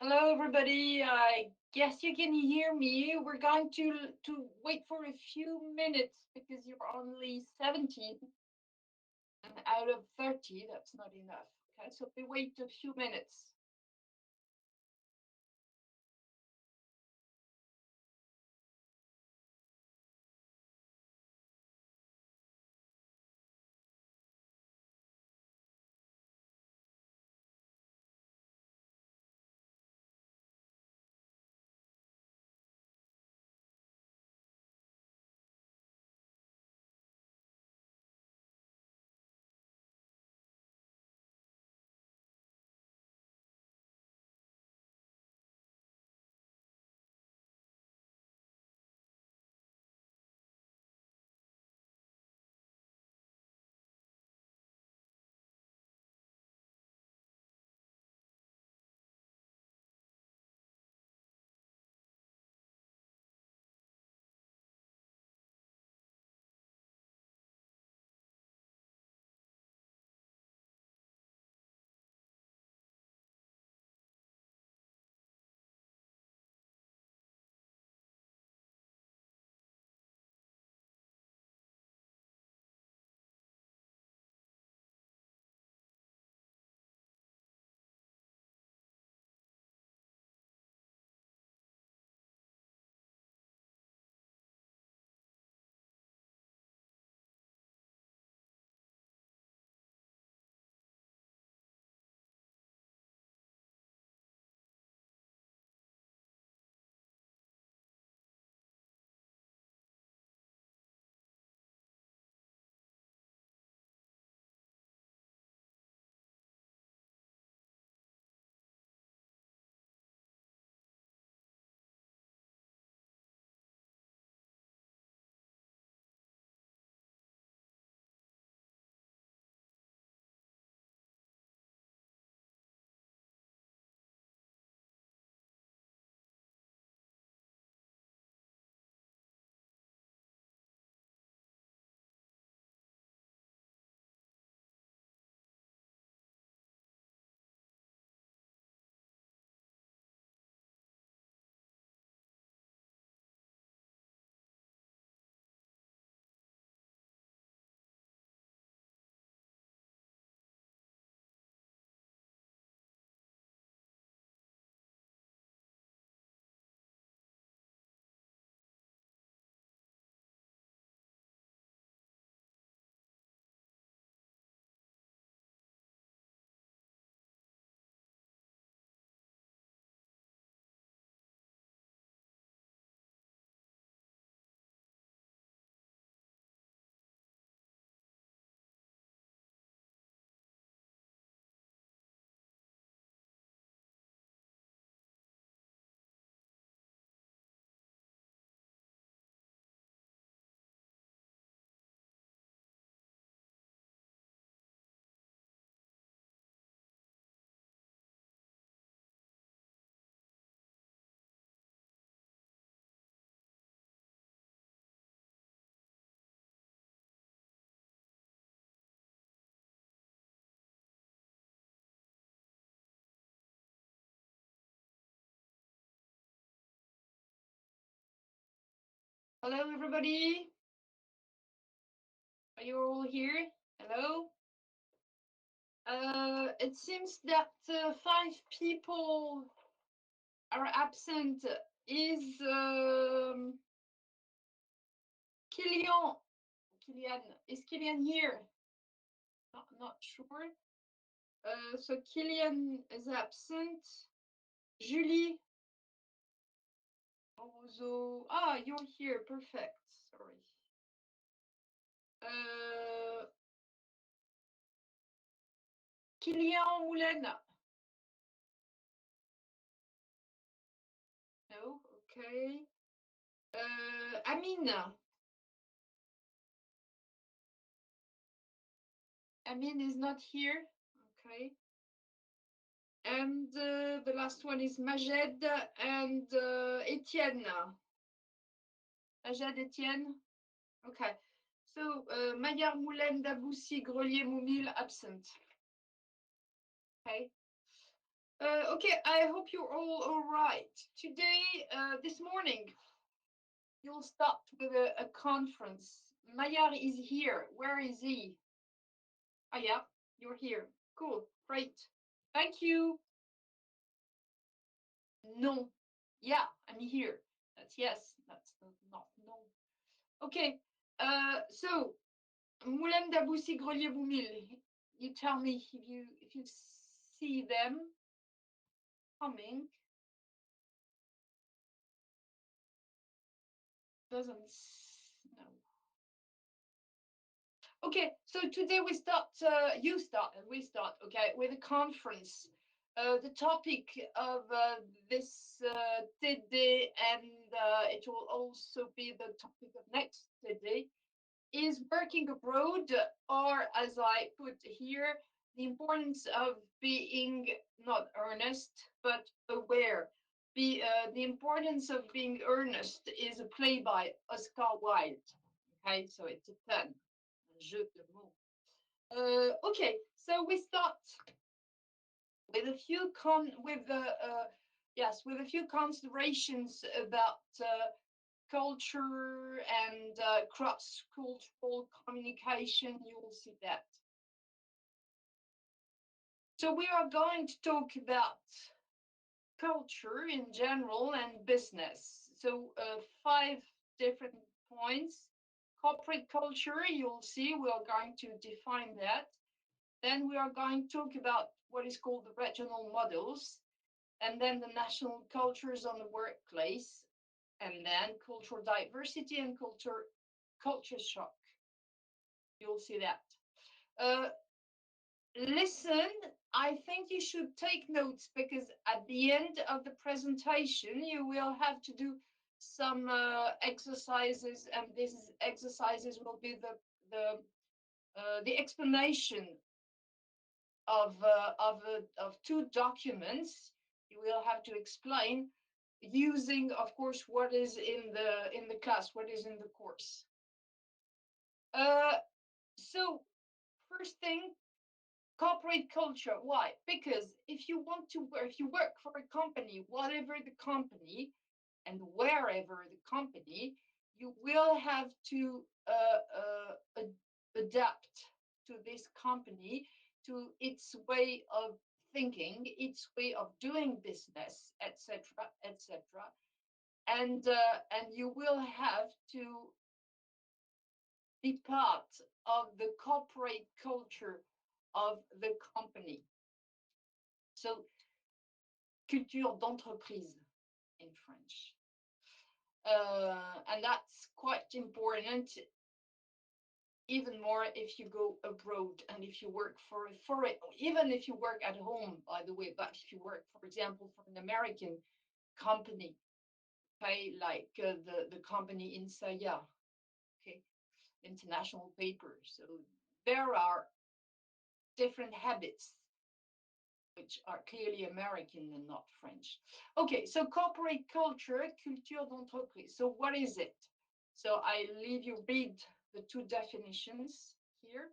Hello, everybody. I guess you can hear me. We're going to wait for a few minutes because you're only 17, and out of 30, that's not enough. Okay, so we wait a few minutes. Hello, everybody. Are you all here? Hello. It seems that 5 people are absent. Is Killian? Is Killian here? Not sure. So Killian is absent. Julie. Also, you're here. Perfect. Sorry. Killian Moulin. No. Okay. Amine. Amine is not here. Okay. And the last one is Majed and Etienne. Majed, Etienne. Okay. So Maillard, Moulin, Daboussi, Grelier, Moumil, absent. Okay. Okay, I hope you're all right. Today, this morning, you'll start with a conference. Mayar is here. Where is he? Oh, yeah, you're here. Cool, great. Thank you. No. Yeah, I'm here. That's yes. That's not no. Okay. So Moulin d'Aboussi Grelier Boumil. You tell me if you see them coming. Doesn't no. Okay, so today we start. You start, and we start. Okay, with a conference. The topic of this TD, and it will also be the topic of next TD, is working abroad, or as I put here, the importance of being not earnest but aware. The importance of being earnest is a play by Oscar Wilde. Okay, so it's a pun, un jeu de mots. Okay, so we start with a few yes, with a few considerations about culture and cross-cultural communication. You will see that. So we are going to talk about culture in general and business. So 5 different points. Corporate culture, you'll see, we are going to define that. Then we are going to talk about what is called the regional models, and then the national cultures on the workplace, and then cultural diversity and culture shock. You'll see that. Uh, Listen, I think you should take notes because at the end of the presentation, you will have to do some exercises, and these exercises will be the explanation of 2 documents. You will have to explain using, of course, what is in the class, what is in the course. Uh, so first thing, corporate culture. Why? Because if you want to work, if you work for a company, whatever the company and wherever the company, you will have to adapt to this company, to its way of thinking, its way of doing business, etc., etc. And you will have to be part of the corporate culture of the company. So, culture d'entreprise in French. And that's quite important, even more if you go abroad and if you work for it, even if you work at home, by the way, but if you work, for example, for an American company, okay, like the company in Saya, okay, international paper. So there are different habits which are clearly American and not French. Okay, so corporate culture, culture d'entreprise. So what is it? So I leave you read the 2 definitions here.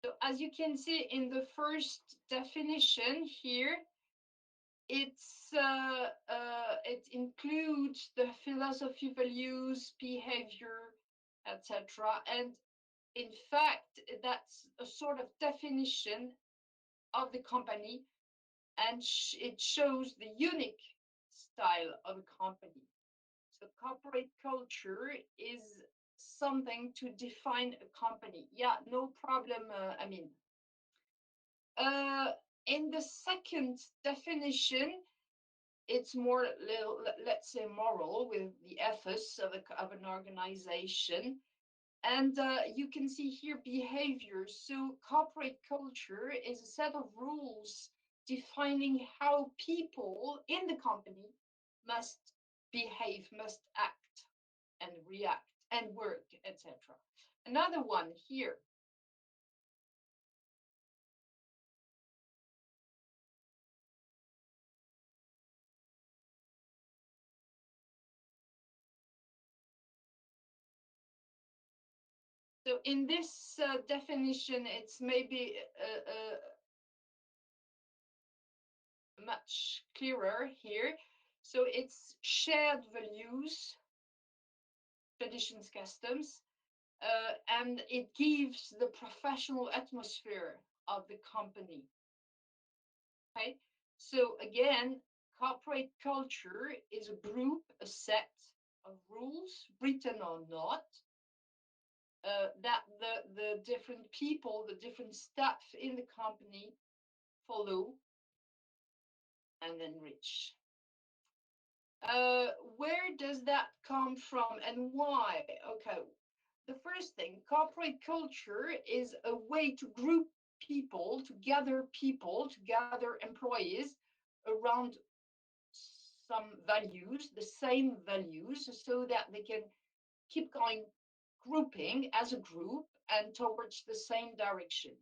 So as you can see in the first definition here, it includes the philosophy, values, behavior, etc. And in fact, that's a sort of definition of the company, and it shows the unique style of a company. So corporate culture is something to define a company. Yeah, no problem. I mean, uh, in the second definition, it's more little, let's say, moral, with the ethos of an organization. And you can see here behavior. So corporate culture is a set of rules defining how people in the company must behave, must act and react and work, etc. Another one here. in this definition, it's maybe much clearer here. So it's shared values, traditions, customs, and it gives the professional atmosphere of the company. Okay, so again, corporate culture is a group, a set of rules, written or not, that the different people, the different staff in the company follow and enrich. Where does that come from and why? Okay, the first thing, corporate culture is a way to group people, to gather employees around some values, the same values, so that they can keep going grouping as a group and towards the same direction.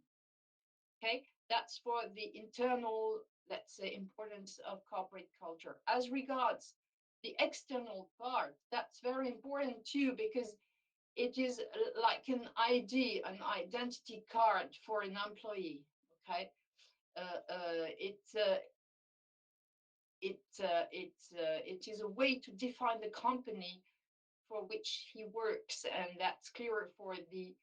Okay, that's for the internal, let's say, importance of corporate culture. As regards the external part, that's very important too, because it is like an ID, an identity card for an employee. Okay, it is a way to define the company for which he works, and that's clearer for the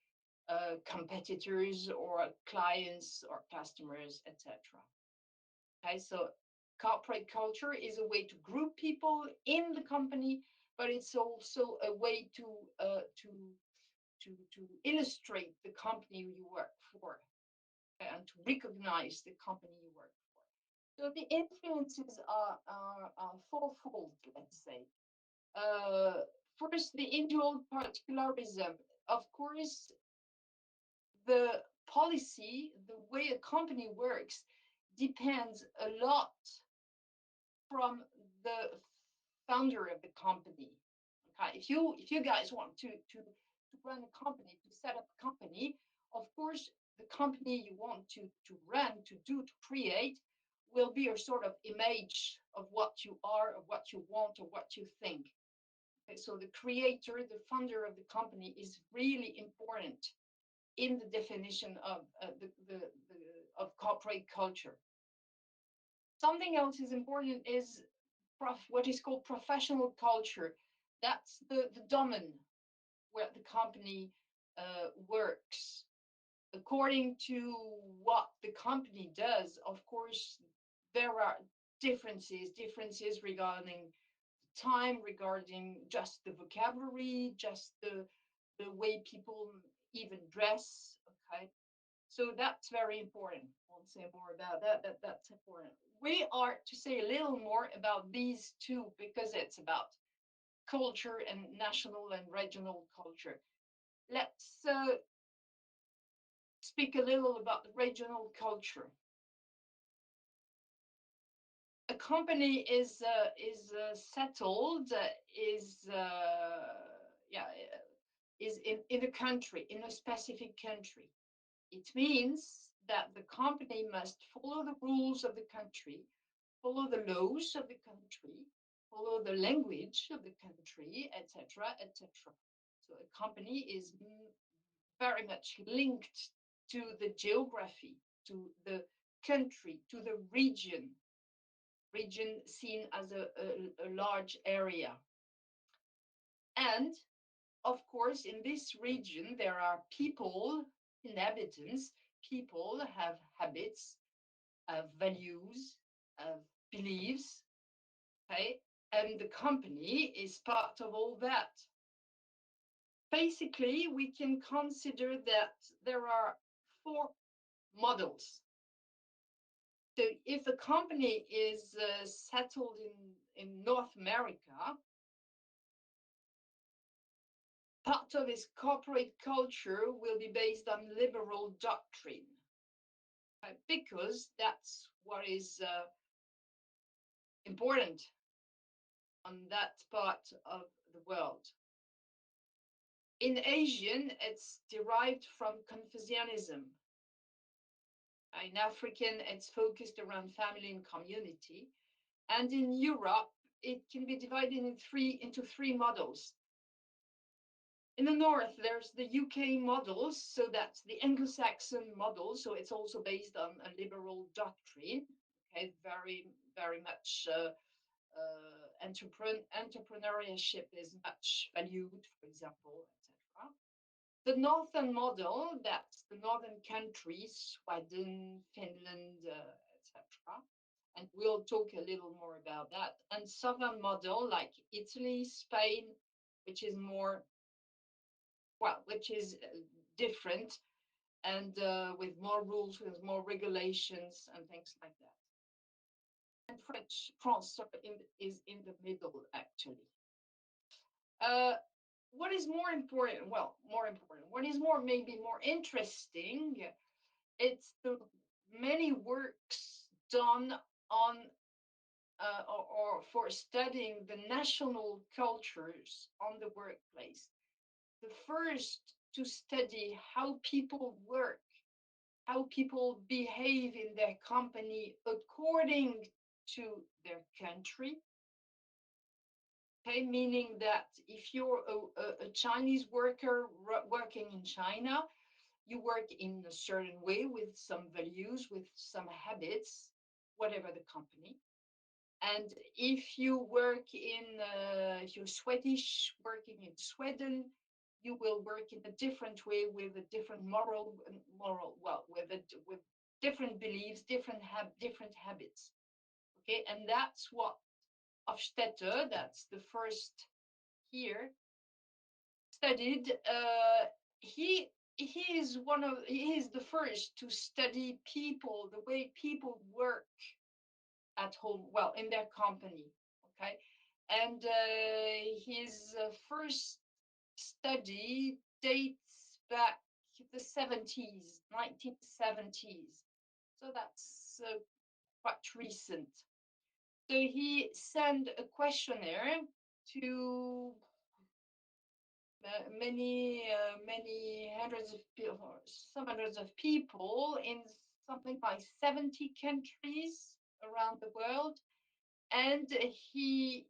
competitors or clients or customers, etc. Okay, so corporate culture is a way to group people in the company, but it's also a way to illustrate the company you work for, and to recognize the company you work for. So the influences are fourfold, let's say. Uh, First, the individual particularism. Of course, the policy, the way a company works, depends a lot from the founder of the company. Okay, if you guys want to run a company, to set up a company, of course, the company you want to run, to do, to create, will be a sort of image of what you are, of what you want, or what you think. Okay, so the creator, the founder of the company is really important in the definition of of corporate culture. Something else is important is what is called professional culture. That's the domain where the company works. According to what the company does, of course, there are differences regarding time, regarding just the vocabulary, just the way people even dress. Okay, so that's very important. I won't say more about that. That's important. We are to say a little more about these two because it's about culture and national and regional culture. Let's speak a little about the regional culture. A company is settled, yeah, is in a country, in a specific country. It means that the company must follow the rules of the country, follow the laws of the country, follow the language of the country, etc., etc. So a company is very much linked to the geography, to the country, to the region seen as a large area. And of course, in this region, there are people, inhabitants, people have habits, have values, have beliefs, okay? And the company is part of all that. Basically, we can consider that there are four models. So if a company is settled in North America, part of its corporate culture will be based on liberal doctrine, because that's what is important on that part of the world. In Asian, it's derived from Confucianism. In African, it's focused around family and community. And in Europe, it can be divided into three models. In the north, there's the UK model, so that's the Anglo-Saxon model. So it's also based on a liberal doctrine. Okay, very much entrepreneurship is much valued, for example, etc. The northern model, that's the northern countries, Sweden, Finland, etc. And we'll talk a little more about that. And southern model, like Italy, Spain, which is more, well, which is different and with more rules, with more regulations and things like that. And France is in the middle, actually. What is more important? Well, more important. What is more, maybe more interesting? It's the many works done on or for studying the national cultures on the workplace. The first to study how people work, how people behave in their company according to their country. Okay, meaning that if you're a Chinese worker working in China, you work in a certain way with some values, with some habits, whatever the company. And if you work in, if you're Swedish working in Sweden, you will work in a different way with a different well, with different beliefs, different habits. Okay, and that's what Hofstadter, that's the first here, studied. He is the first to study people, the way people work at home, well, in their company. Okay, and his first study dates back to the 70s, 1970s. So that's quite recent. So he sent a questionnaire to many hundreds of people, some hundreds of people in something like 70 countries around the world. And he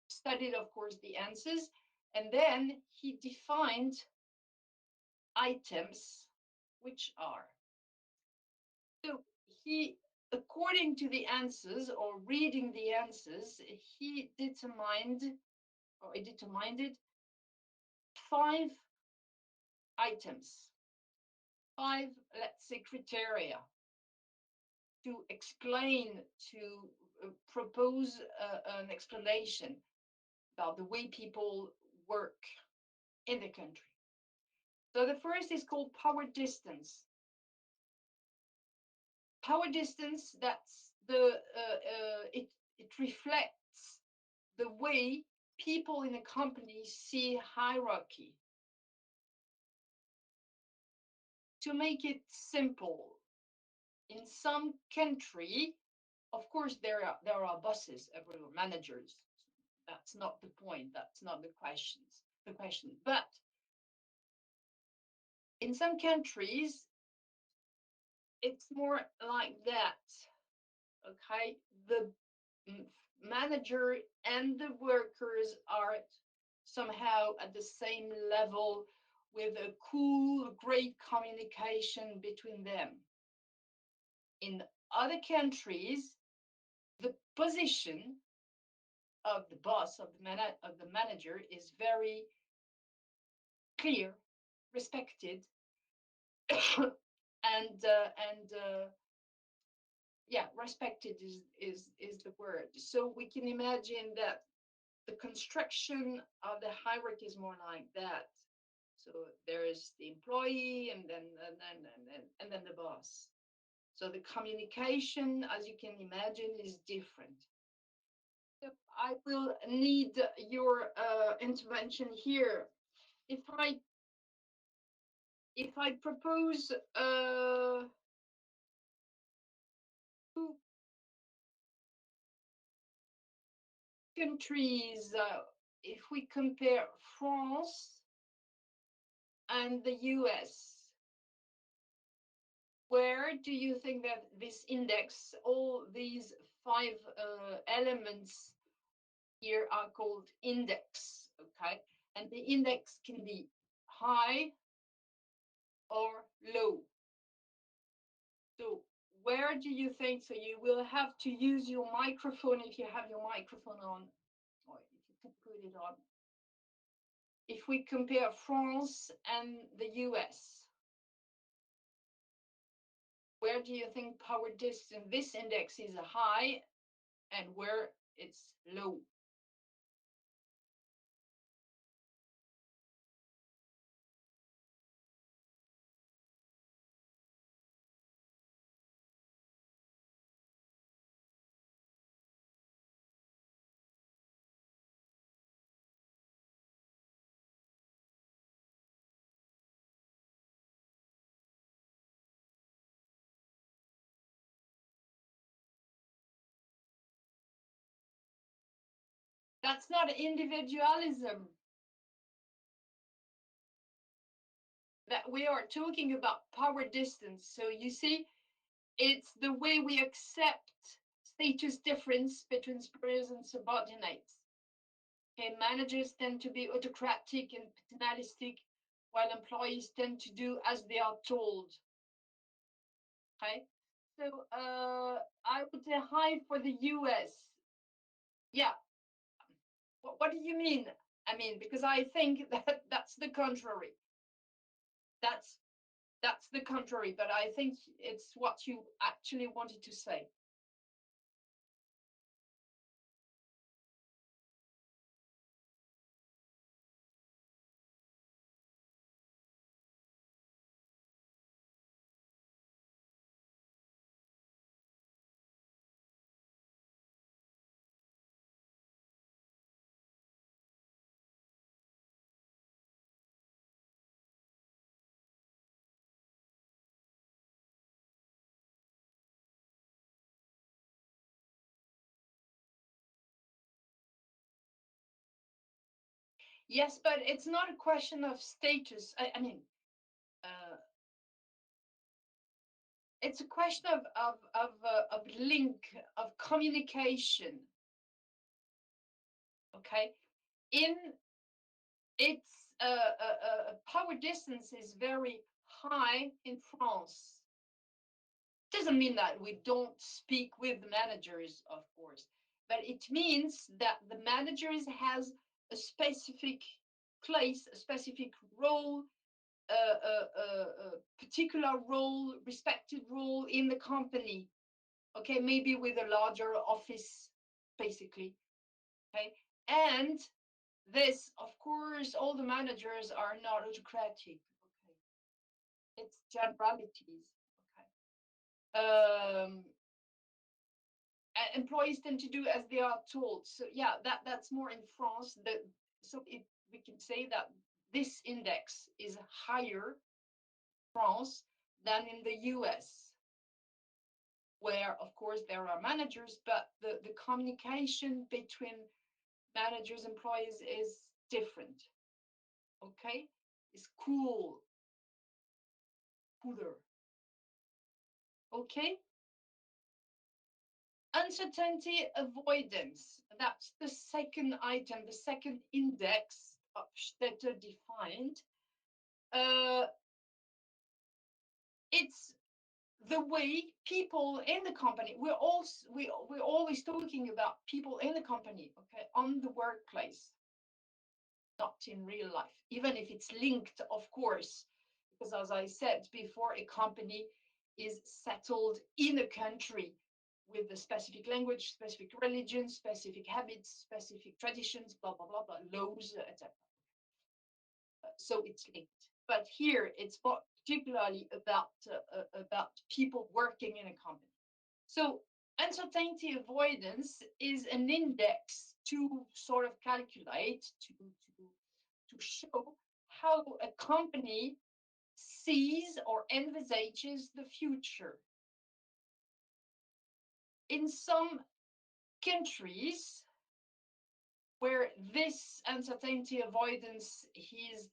studied, of course, the answers. And then he defined items, which are. So he, according to the answers or reading the answers, he determined or it determined 5 items, 5, let's say, criteria to explain, to propose an explanation about the way people work in the country. So the first is called power distance. Power distance, that's it reflects the way people in a company see hierarchy. To make it simple, in some country, of course, there are bosses, everywhere, managers. That's not the point. That's not the question. But in some countries, it's more like that. Okay, the manager and the workers are somehow at the same level with a cool, great communication between them. In other countries, the position of the boss, of the manager, is very clear, respected, and yeah, respected is the word. So we can imagine that the construction of the hierarchy is more like that. So there's the employee, and then the boss. So the communication, as you can imagine, is different. So I will need your intervention here. If I propose 2 countries, if we compare France and the US, where do you think that this index, all these 5 elements here are called index? Okay, and the index can be high or low. So where do you think, so you will have to use your microphone if you have your microphone on, or if you can put it on. If we compare France and the US, where do you think power distance, this index is high and where it's low? That's not individualism. That we are talking about power distance. So you see, it's the way we accept status difference between superiors and subordinates. Okay, managers tend to be autocratic and paternalistic, while employees tend to do as they are told. Okay, so I would say high for the US. Yeah, what do you mean? I mean, because I think that that's the contrary. That's that's the contrary, but I think it's what you actually wanted to say. Yes, but it's not a question of status. I mean, uh, it's a question of link, of communication. Okay, in its power distance is very high in France. Doesn't mean that we don't speak with the managers, of course, but it means that the managers has a specific place, a specific role, a particular role, respected role in the company. Okay, maybe with a larger office, basically. Okay, and this, of course, all the managers are not autocratic. Okay, it's generalities. Okay, employees tend to do as they are told. So yeah, that's more in France. So we can say that this index is higher France than in the US, where of course there are managers, but the communication between managers and employees is different. Okay, it's cooler. Okay, uncertainty avoidance. That's the second item, the second index of Stetter defined. Uh, it's the way people in the company, we're always talking about people in the company, okay, on the workplace, not in real life, even if it's linked, of course, because as I said before, a company is settled in a country with a specific language, specific religion, specific habits, specific traditions, blah blah blah blah, laws, etc. So it's linked. But here it's particularly about people working in a company. So uncertainty avoidance is an index to sort of calculate, to show how a company sees or envisages the future. In some countries where this uncertainty avoidance is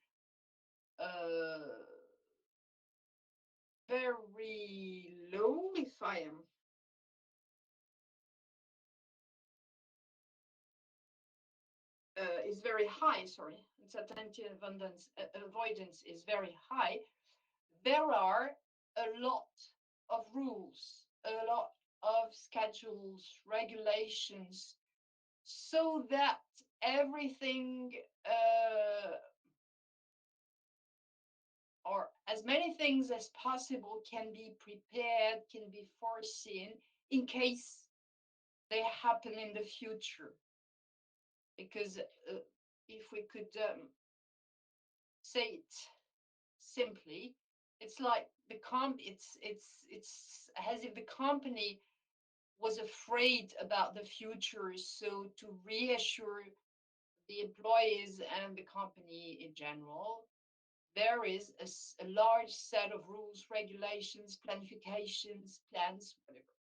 very low, if I am is very high, sorry, uncertainty avoidance is very high, there are a lot of rules, a lot of schedules, regulations, so that everything or as many things as possible can be prepared, can be foreseen in case they happen in the future. Because if we could say it simply, it's like it's as if the company was afraid about the future, so to reassure the employees and the company in general, there is a large set of rules, regulations, planifications, plans, whatever.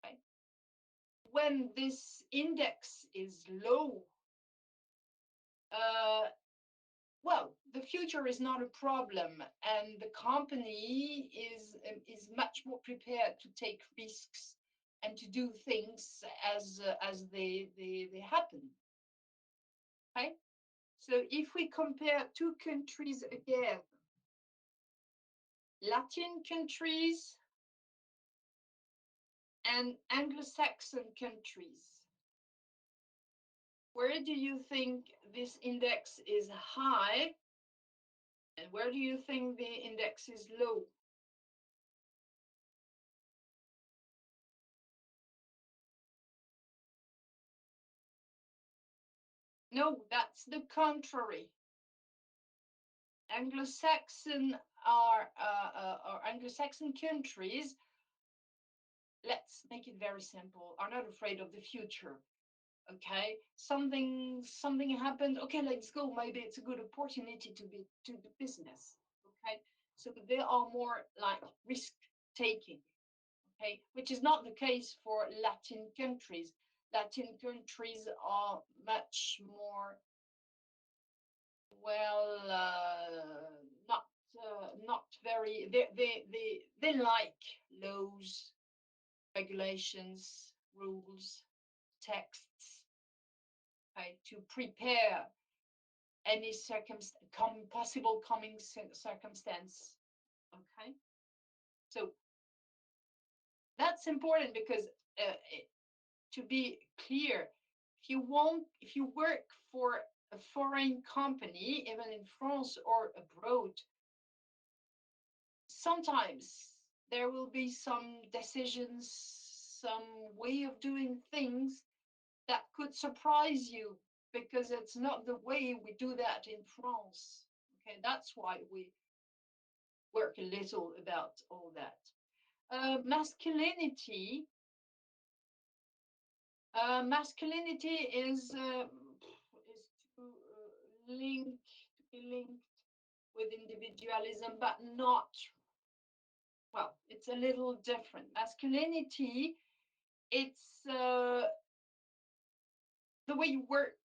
Right? When this index is low, uh, well, the future is not a problem, and the company is much more prepared to take risks and to do things as they happen. Okay, so if we compare two countries again, Latin countries and Anglo-Saxon countries, where do you think this index is high, and where do you think the index is low? No, that's the contrary. Anglo-Saxon or Anglo-Saxon countries, let's make it very simple, are not afraid of the future. Okay, something happened. Okay, let's go. Maybe it's a good opportunity to do business. Okay, so they are more like risk taking. Okay, which is not the case for Latin countries. Latin countries are much more well, not very. They like laws, regulations, rules, texts, right, to prepare any possible coming circumstance. Okay, so that's important because to be clear, if you work for a foreign company, even in France or abroad, sometimes there will be some decisions, some way of doing things that could surprise you because it's not the way we do that in France. Okay, that's why we work a little about all that. Masculinity is to link to be linked with individualism, but not, well, it's a little different. Masculinity, it's the way you work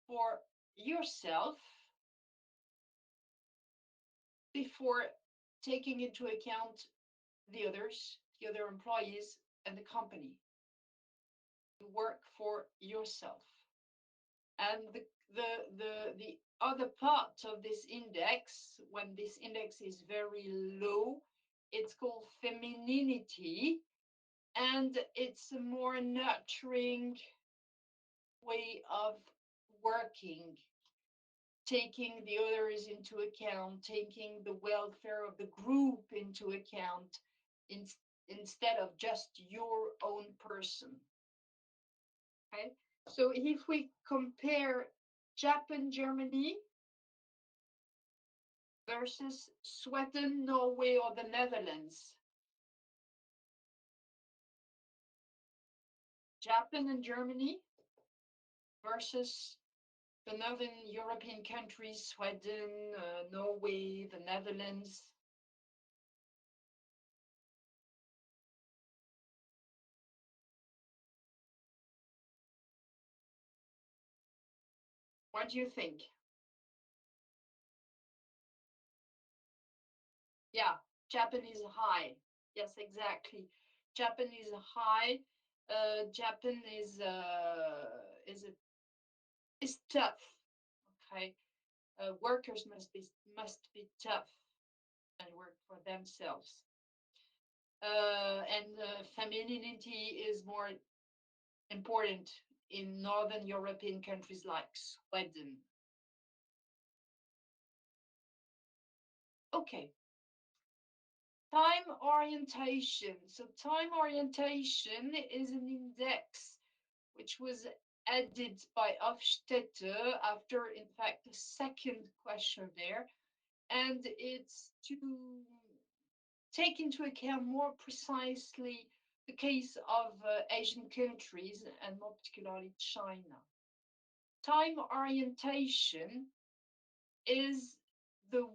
for yourself before taking into account the others, the other employees, and the company. You work for yourself. And the other part of this index, when this index is very low, it's called femininity, and it's a more nurturing way of working, taking the others into account, taking the welfare of the group into account instead of just your own person. Okay, so if we compare Japan, Germany versus Sweden, Norway, or the Netherlands, Japan and Germany versus the Northern European countries, Sweden, Norway, the Netherlands. What do you think? Yeah, Japan is high. Yes, exactly. Japan is high. Japan is a is tough. Okay, workers must be tough and work for themselves. And femininity is more important in Northern European countries like Sweden. Okay, time orientation. So time orientation is an index which was added by Hofstadter after, in fact, the second questionnaire, and it's to take into account more precisely the case of Asian countries and more particularly China. Time orientation is the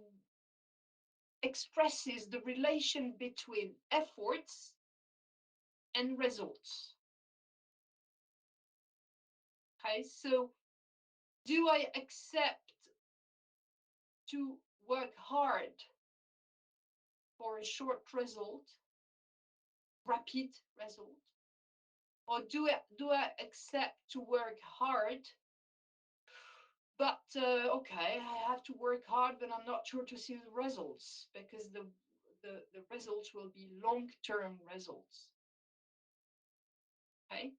expresses the relation between efforts and results. Okay, so do I accept to work hard for a short result, rapid result, or do I accept to work hard? But okay, I have to work hard, but I'm not sure to see the results because the results will be long-term results. Okay,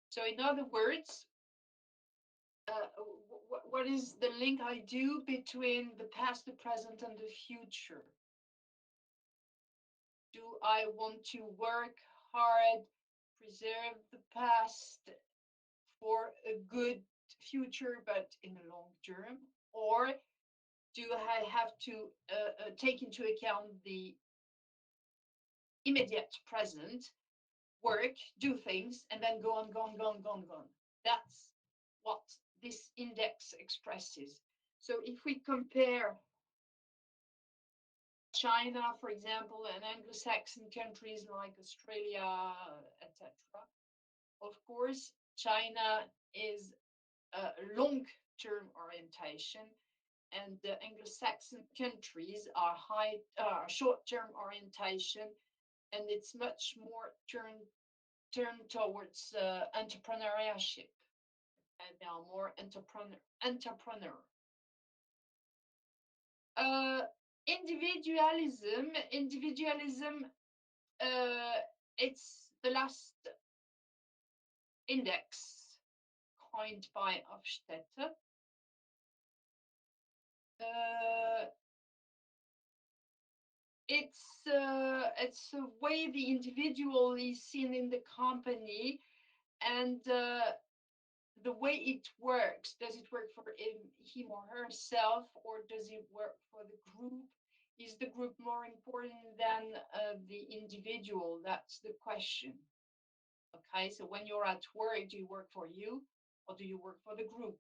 so in other words, what is the link I do between the past, the present, and the future? Do I want to work hard, preserve the past for a good future, but in the long term? Or do I have to take into account the immediate present, work, do things, and then go on, go on, go on, go on, go on? That's what this index expresses. So if we compare China, for example, and Anglo-Saxon countries like Australia, etc., of course, China is a long-term orientation, and the Anglo-Saxon countries are short-term orientation, and it's much more turned towards entrepreneurship, and they are more entrepreneur. Uh, individualism. Uh, it's the last index coined by Hofstadter. Uh, it's a way the individual is seen in the company, and the way it works. Does it work for him or herself, or does it work for the group? Is the group more important than the individual? That's the question. Okay, so when you're at work, do you work for you or do you work for the group?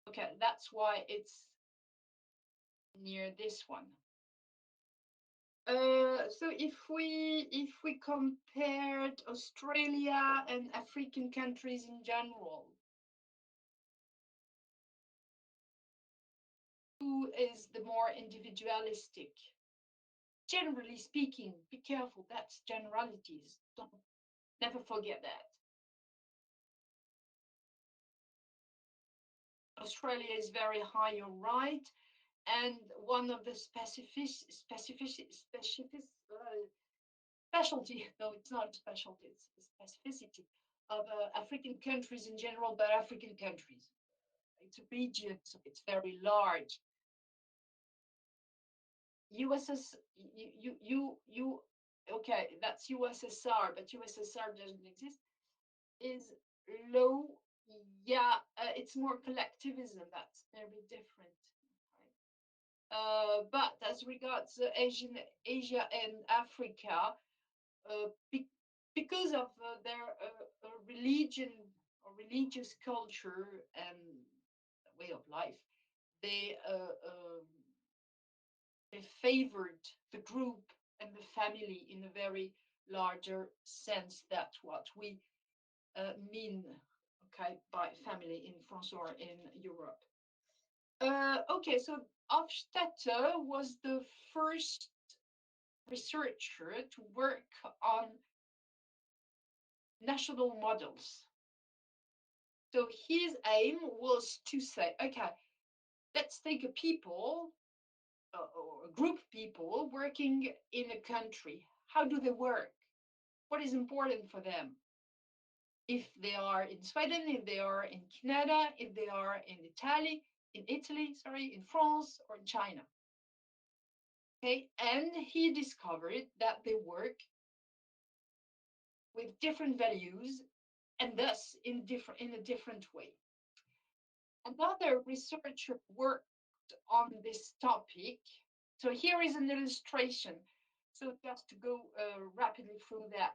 Okay, that's why it's near this one. So if we compared Australia and African countries in general, who is the more individualistic? Generally speaking, be careful, that's generalities. Don't never forget that. Australia is very high, you're right. And one of the specialty, no, it's not a specialty, it's a specificity of African countries in general, but African countries. It's a region, so it's very large. USS, okay, that's USSR, but USSR doesn't exist. Is low, yeah, it's more collectivism. That's very different. Right? But as regards Asia and Africa, because of their religion or religious culture and way of life, they favored the group and the family in a very larger sense. That's what we mean, okay, by family in France or in Europe. Okay, so Hofstadter was the first researcher to work on national models. So his aim was to say, okay, let's take a people or a group of people working in a country. How do they work? What is important for them? If they are in Sweden, if they are in Canada, if they are in Italy, sorry, in France or in China. Okay, and he discovered that they work with different values and thus in a different way. Another researcher worked on this topic. So here is an illustration. So just to go rapidly through that.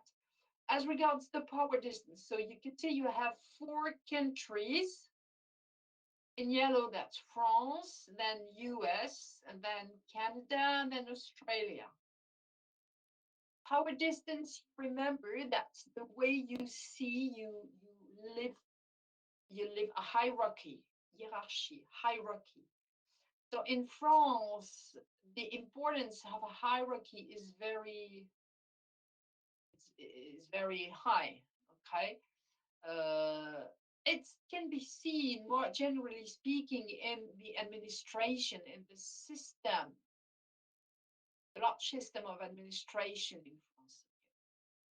As regards the power distance, so you can see you have four countries. In yellow, that's France, then US, and then Canada, and then Australia. Power distance, remember, that's the way you see live you live a hierarchy. So in France, the importance of a hierarchy is very high. Okay, it can be seen more generally speaking in the administration, in the system, the large system of administration in France.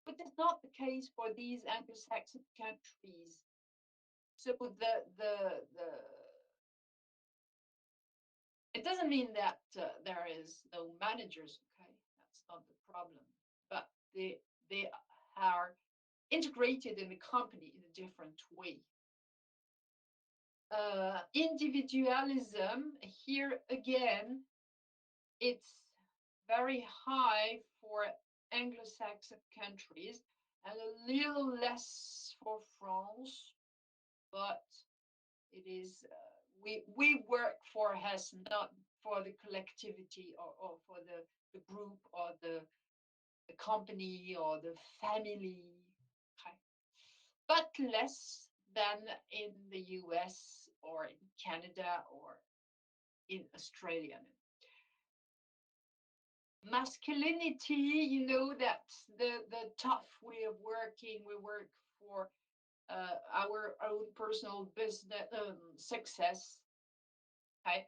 But that's not the case for these Anglo-Saxon countries. So the it doesn't mean that there is no managers. Okay, that's not the problem. But they are integrated in the company in a different way. Individualism here again, it's very high for Anglo-Saxon countries and a little less for France, but it is we work for us, not for the collectivity or for the group or the company or the family. Okay. But less than in the US or in Canada or in Australia. Masculinity, that's the tough way of working. We work for our own personal business success, okay?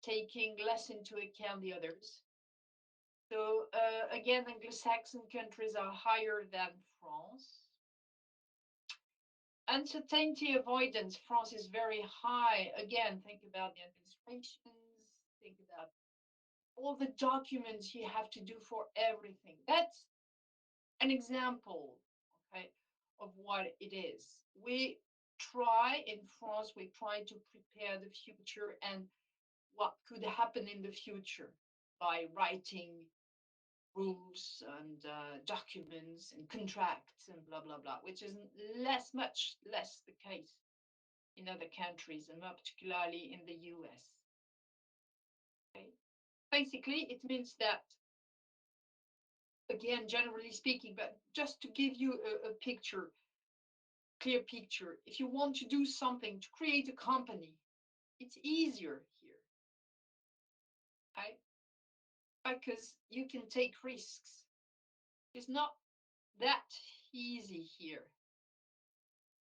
Taking less into account the others. So again, Anglo-Saxon countries are higher than France. Uncertainty avoidance, France is very high. Again, think about the administrations, think about all the documents you have to do for everything. That's an example, okay, of what it is. In France, we try to prepare the future and what could happen in the future by writing rules and documents and contracts and blah blah blah, which is much less the case in other countries and more particularly in the US. Okay. Basically, it means that, again, generally speaking, but just to give you a picture, clear picture, if you want to do something to create a company, it's easier here. Okay? Because you can take risks. It's not that easy here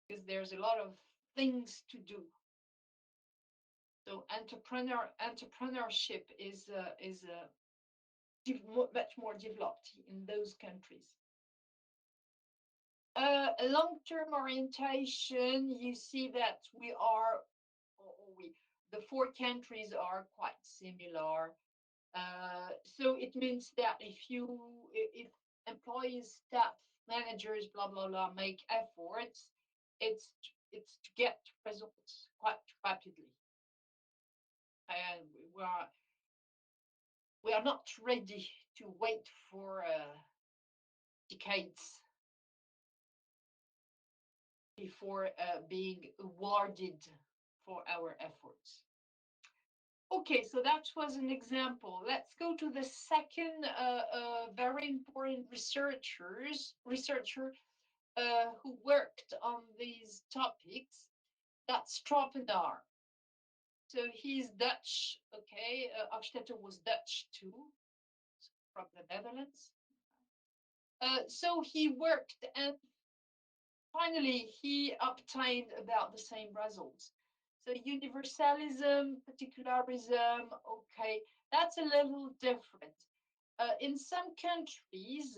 because there's a lot of things to do. So entrepreneurship is much more developed in those countries. A long-term orientation, you see that the four countries are quite similar. So it means that if employees, staff, managers, blah blah blah, make efforts, it's to get results quite rapidly. And we are not ready to wait for decades before being awarded for our efforts. Okay, so that was an example. Let's go to the second very important researcher who worked on these topics. That's Stropenaar. So he's Dutch, okay? Afstetter was Dutch too, from the Netherlands. So he worked and Finally, he obtained about the same results. So universalism, particularism, okay, that's a little different. In some countries,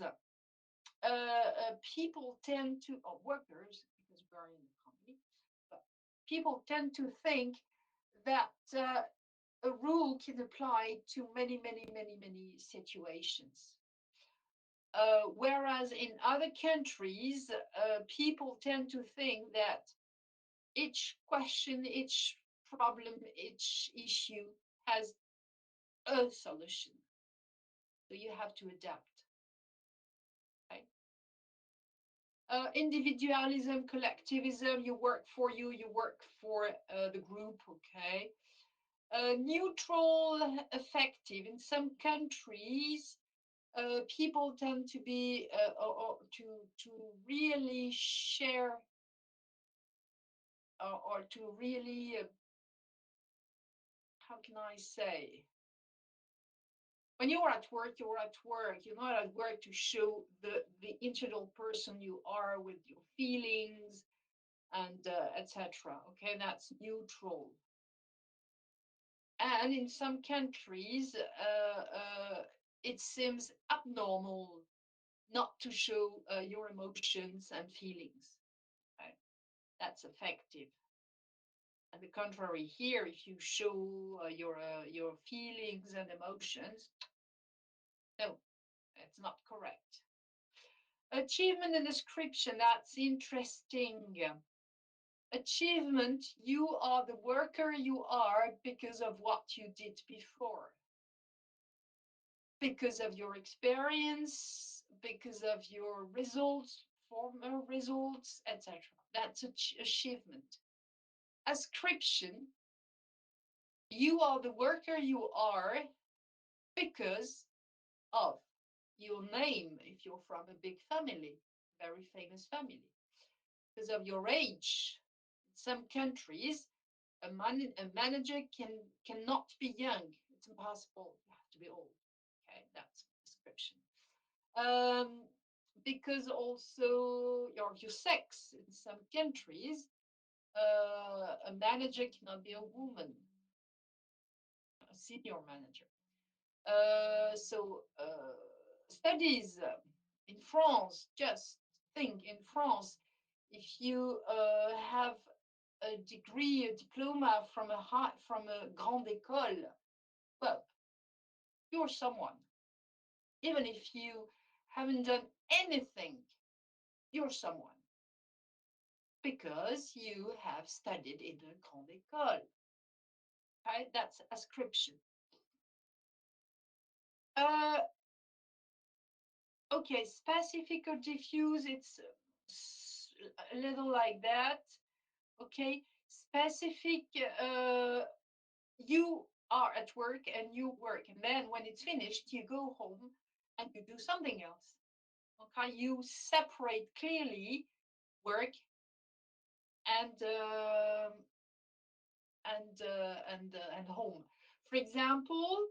people tend to, or workers, because we're in the company, but people tend to think that a rule can apply to many, many, many, many situations. Whereas in other countries, people tend to think that each question, each problem, each issue has a solution. So you have to adapt. Okay? Individualism, collectivism, you work for you, you work for the group, okay? Neutral, effective. In some countries, people tend to be or to really share or to really how can I say, when you're at work, you're at work. You're not at work to show the internal person you are with your feelings and etc. Okay, that's neutral. And in some countries, it seems abnormal not to show your emotions and feelings. Okay? That's effective. On the contrary, here, if you show your feelings and emotions, no, it's not correct. Achievement and description, that's interesting. Achievement, you are the worker you are because of what you did before, because of your experience, because of your results, former results, etc. That's achievement. Ascription, you are the worker you are because of your name, if you're from a big family, very famous family, because of your age. In some countries, a manager cannot be young. It's impossible. You have to be old. Okay, that's description. Um, because also your sex in some countries, a manager cannot be a woman, a senior manager. Studies in France, just think in France, if you have a degree, a diploma from a grande école, well, you're someone. Even if you haven't done anything, you're someone because you have studied in a grande école. Okay, that's ascription. Uh, okay, specific or diffuse, it's a little like that. Okay, specific, you are at work and you work, and then when it's finished, you go home and you do something else. Okay, you separate clearly work and and home. For example,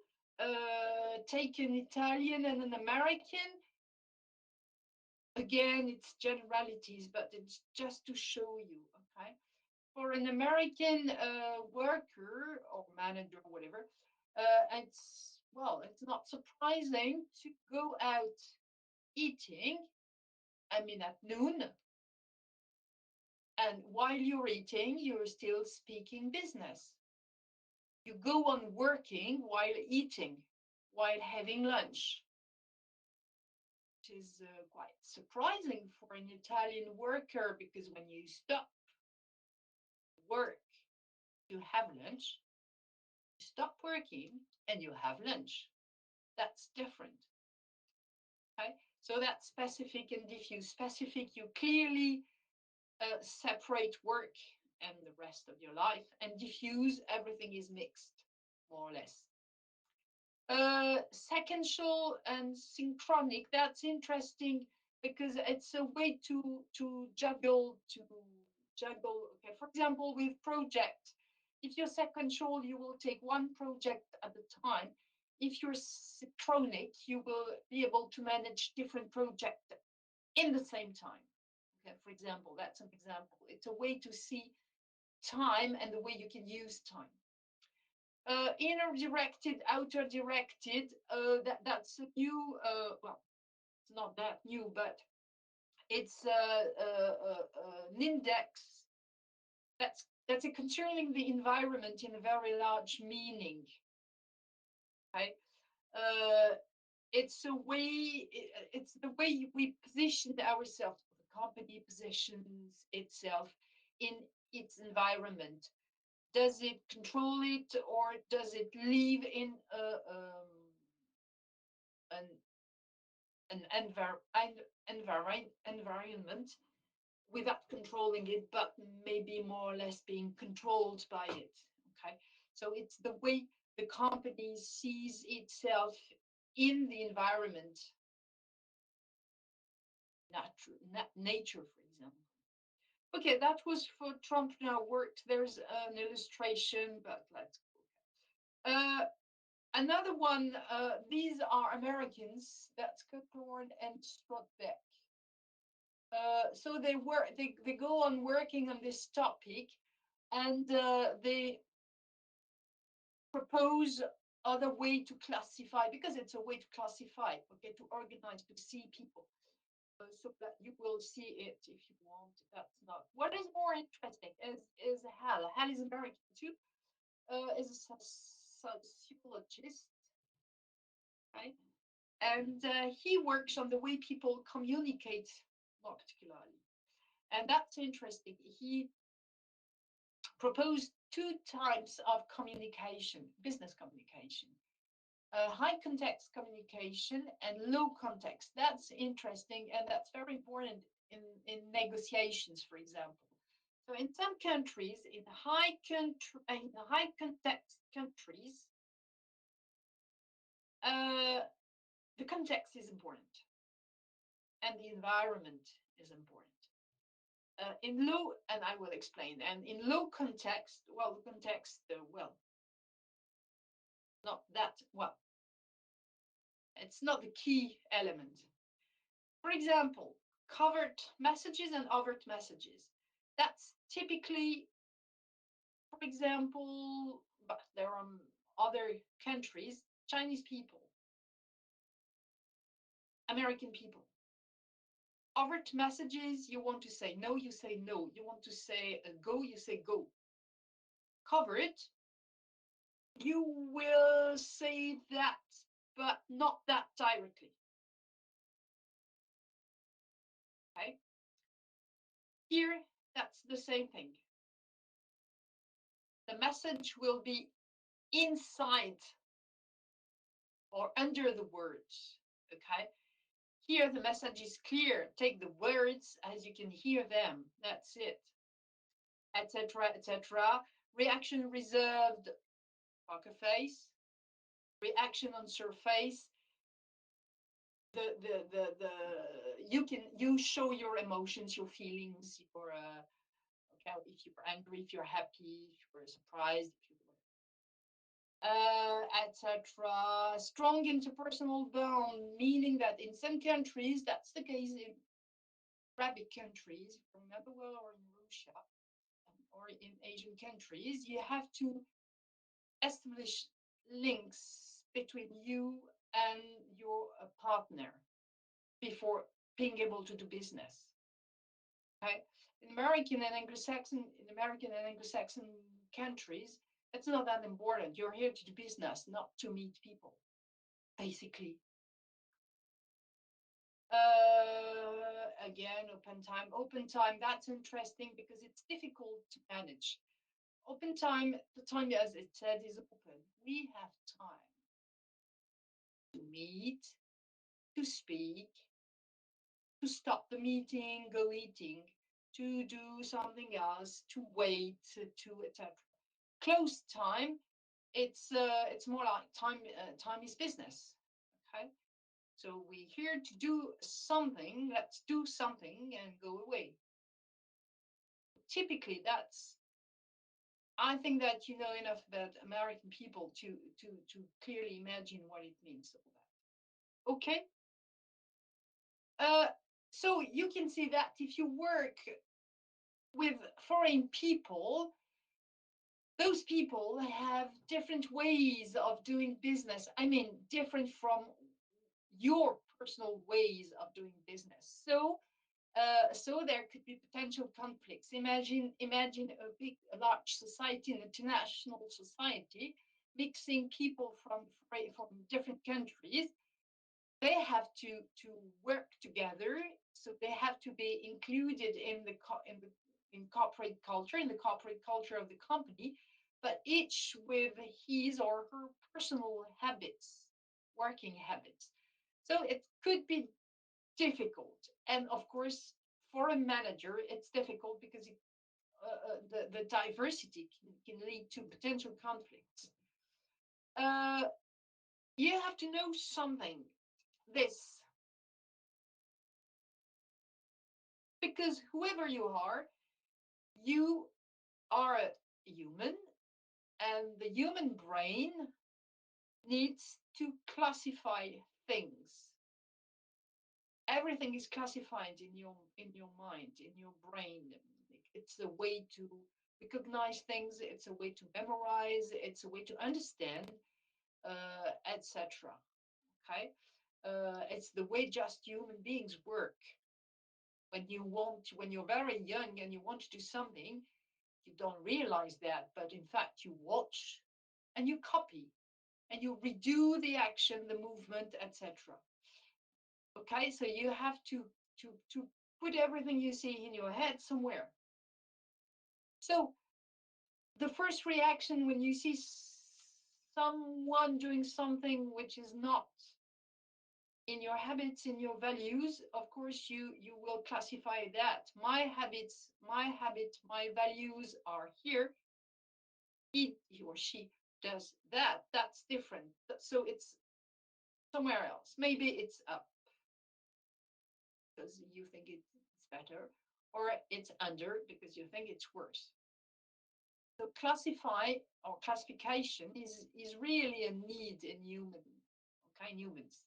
take an Italian and an American. Again, it's generalities, but it's just to show you. Okay, for an American worker or manager, or whatever, it's not surprising to go out eating. I mean, at noon, and while you're eating, you're still speaking business. You go on working while eating, while having lunch, which is quite surprising for an Italian worker because when you stop work to have lunch, you stop working and you have lunch. That's different. Okay, so that's specific and diffuse. Specific, you clearly separate work and the rest of your life, and diffuse, everything is mixed, more or less. Sequential and synchronic, that's interesting because it's a way to juggle. Okay, for example, with project, if you're sequential, you will take one project at a time. If you're synchronic, you will be able to manage different projects in the same time. Okay, for example, that's an example. It's a way to see time and the way you can use time. Inner directed, outer directed. That's a new. Well, it's not that new, but it's an index that's concerning the environment in a very large meaning. Okay, uh, it's a way. It's the way we position ourselves. The company positions itself in its environment. Does it control it, or does it live in an environment without controlling it, but maybe more or less being controlled by it? Okay, so it's the way the company sees itself in the environment, nature, for example. Okay, that was for Trump now worked. There's an illustration, but let's go. Another one, these are Americans, that's Cothorn and Strotbeck. So they go on working on this topic, and they propose other way to classify, because it's a way to classify, okay, to organize, to see people. So that you will see it if you want. That's not. What is more interesting is Hal. Hal is American too. Is a sociologist, right? And he works on the way people communicate, more particularly. And that's interesting. He proposed two types of communication, business communication. High context communication and low context. That's interesting, and that's very important in negotiations, for example. So in some countries, in high context countries, the context is important and the environment is important. In low, and I will explain, and in low context, well, the context, well, not that, well, it's not the key element. For example, covert messages and overt messages. That's typically, for example, but there are other countries, Chinese people, American people. Overt messages, you want to say no, you say no. You want to say go, you say go. Covert, you will say that, but not that directly. Okay. Here, that's the same thing. The message will be inside or under the words. Okay. Here, the message is clear. Take the words as you can hear them. That's it. Etc. Etc. Reaction reserved, poker face. Reaction on surface. You show your emotions, your feelings, your okay, if you're angry, if you're happy, if you're surprised, if you're etc. Strong interpersonal bond, meaning that in some countries, that's the case in Arabic countries, from another world, or in Russia, or in Asian countries, you have to establish links between you and your partner before being able to do business. Okay? In American and Anglo-Saxon countries, it's not that important. You're here to do business, not to meet people, basically. Again, open time, that's interesting because it's difficult to manage. Open time, the time, as it said, is open. We have time to meet, to speak, to stop the meeting, go eating, to do something else, to wait, to etc. Closed time, it's more like time. Time is business. Okay, so we're here to do something. Let's do something and go away. Typically, that's. I think that you know enough about American people to clearly imagine what it means. All that. Okay. So you can see that if you work with foreign people, those people have different ways of doing business. I mean, different from your personal ways of doing business. So there could be potential conflicts. Imagine a large society, an international society, mixing people from different countries. They have to work together, so they have to be included in corporate culture, in the corporate culture of the company, but each with his or her personal habits, working habits. So it could be difficult. And of course, for a manager, it's difficult because the diversity can lead to potential conflicts. Uh, you have to know something. This, because whoever you are a human, and the human brain needs to classify things. Everything is classified in your mind, in your brain. It's a way to recognize things, it's a way to memorize, it's a way to understand, etc. Okay, it's the way just human beings work. When you're very young and you want to do something, you don't realize that, but in fact you watch and you copy and you redo the action, the movement, etc. Okay, so you have to put everything you see in your head somewhere. So the first reaction when you see someone doing something which is not in your habits, in your values, of course you will classify that. My values are here. He or she does that. That's different. So it's somewhere else. Maybe it's up because you think it's better, or it's under because you think it's worse. So classify or classification is really a need in humans.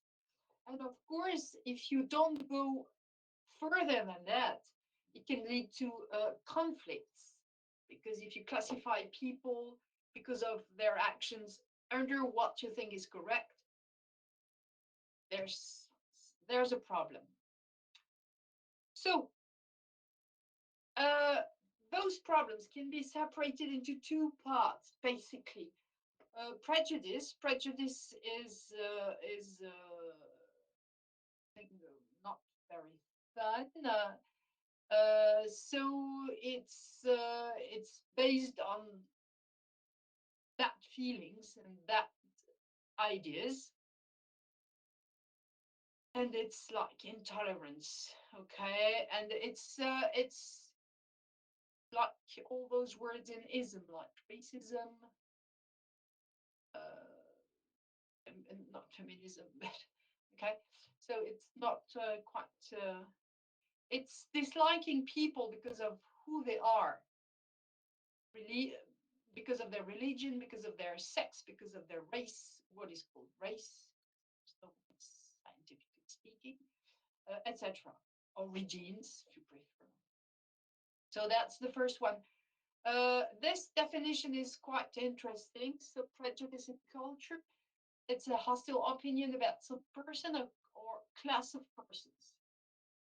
And of course, if you don't go further than that, it can lead to conflicts. Because if you classify people because of their actions under what you think is correct, there's there's a problem. So uh, those problems can be separated into two parts, basically. Prejudice is not very fun. So it's based on that feelings and that ideas, and it's like intolerance, okay, and it's like all those words in ism, like racism, and not feminism, but okay, so it's not quite. It's disliking people because of who they are, really, because of their religion, because of their sex, because of their race, what is called race, so scientifically speaking, etc. Origins, if you prefer. So that's the first one. This definition is quite interesting. So prejudice in culture, it's a hostile opinion about some person or class of persons.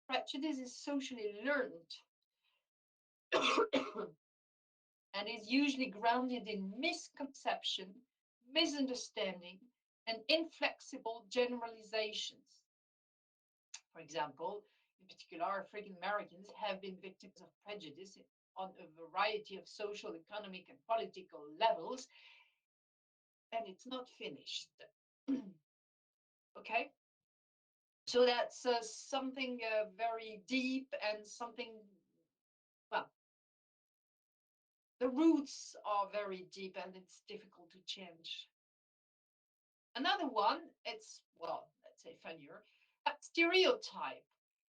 Prejudice is socially learned and is usually grounded in misconception, misunderstanding, and inflexible generalizations. For example, in particular, African Americans have been victims of prejudice on a variety of social, economic, and political levels, and it's not finished. Okay? So that's something very deep and something, well, the roots are very deep and it's difficult to change. Another one, it's, well, let's say funnier, stereotype.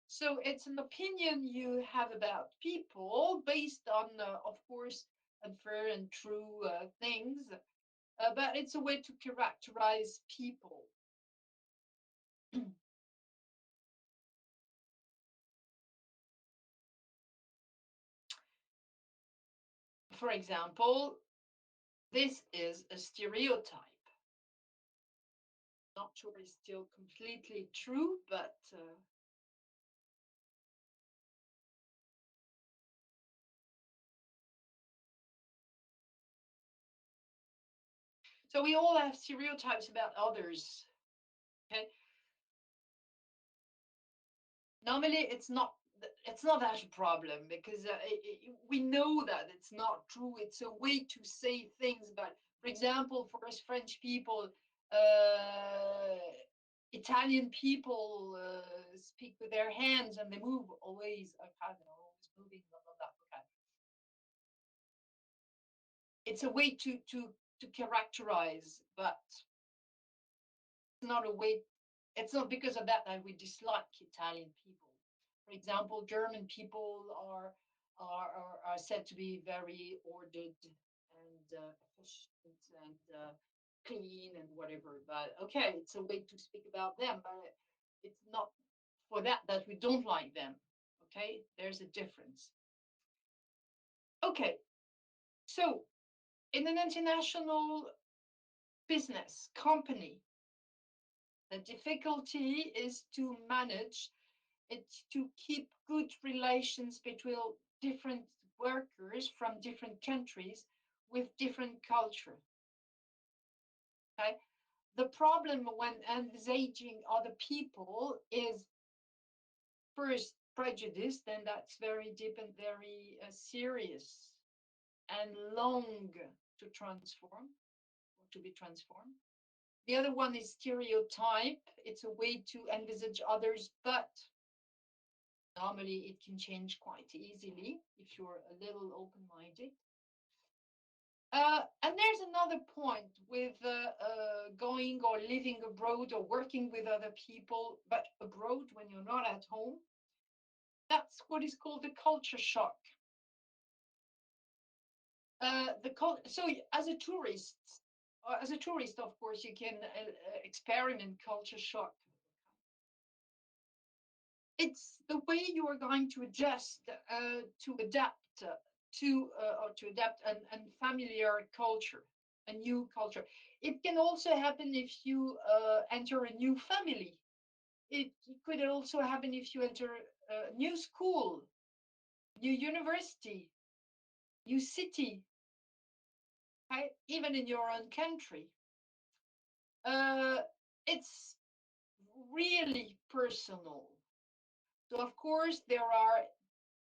So it's an opinion you have about people based on, of course, unfair and true things, but it's a way to characterize people. for example, this is a stereotype. Not sure it's still completely true, but so we all have stereotypes about others. Okay, normally it's not that a problem because we know that it's not true. It's a way to say things. But for example, for us French people, Italian people speak with their hands and they move always. Okay, they're always moving. Blah, blah, blah. Okay. It's a way to characterize, but not a way. It's not because of that that we dislike Italian people. For example, German people are said to be very ordered and efficient and clean and whatever. But okay, it's a way to speak about them, but it's not for that that we don't like them. Okay, there's a difference. Okay, so in an international business company, the difficulty is to manage it, to keep good relations between different workers from different countries with different culture. Okay? The problem when envisaging other people is first prejudice, then that's very deep and very serious and long to transform or to be transformed. The other one is stereotype. It's a way to envisage others, but normally it can change quite easily if you're a little open-minded. And there's another point with going or living abroad or working with other people, but abroad when you're not at home. That's what is called the culture shock. So as a tourist, of course, you can experiment culture shock. It's the way you are going to adjust to adapt to adapt an familiar culture, a new culture. It can also happen if you enter a new family. It could also happen if you enter a new school, new university, new city, right? Even in your own country. Uh, it's really personal. So of course there are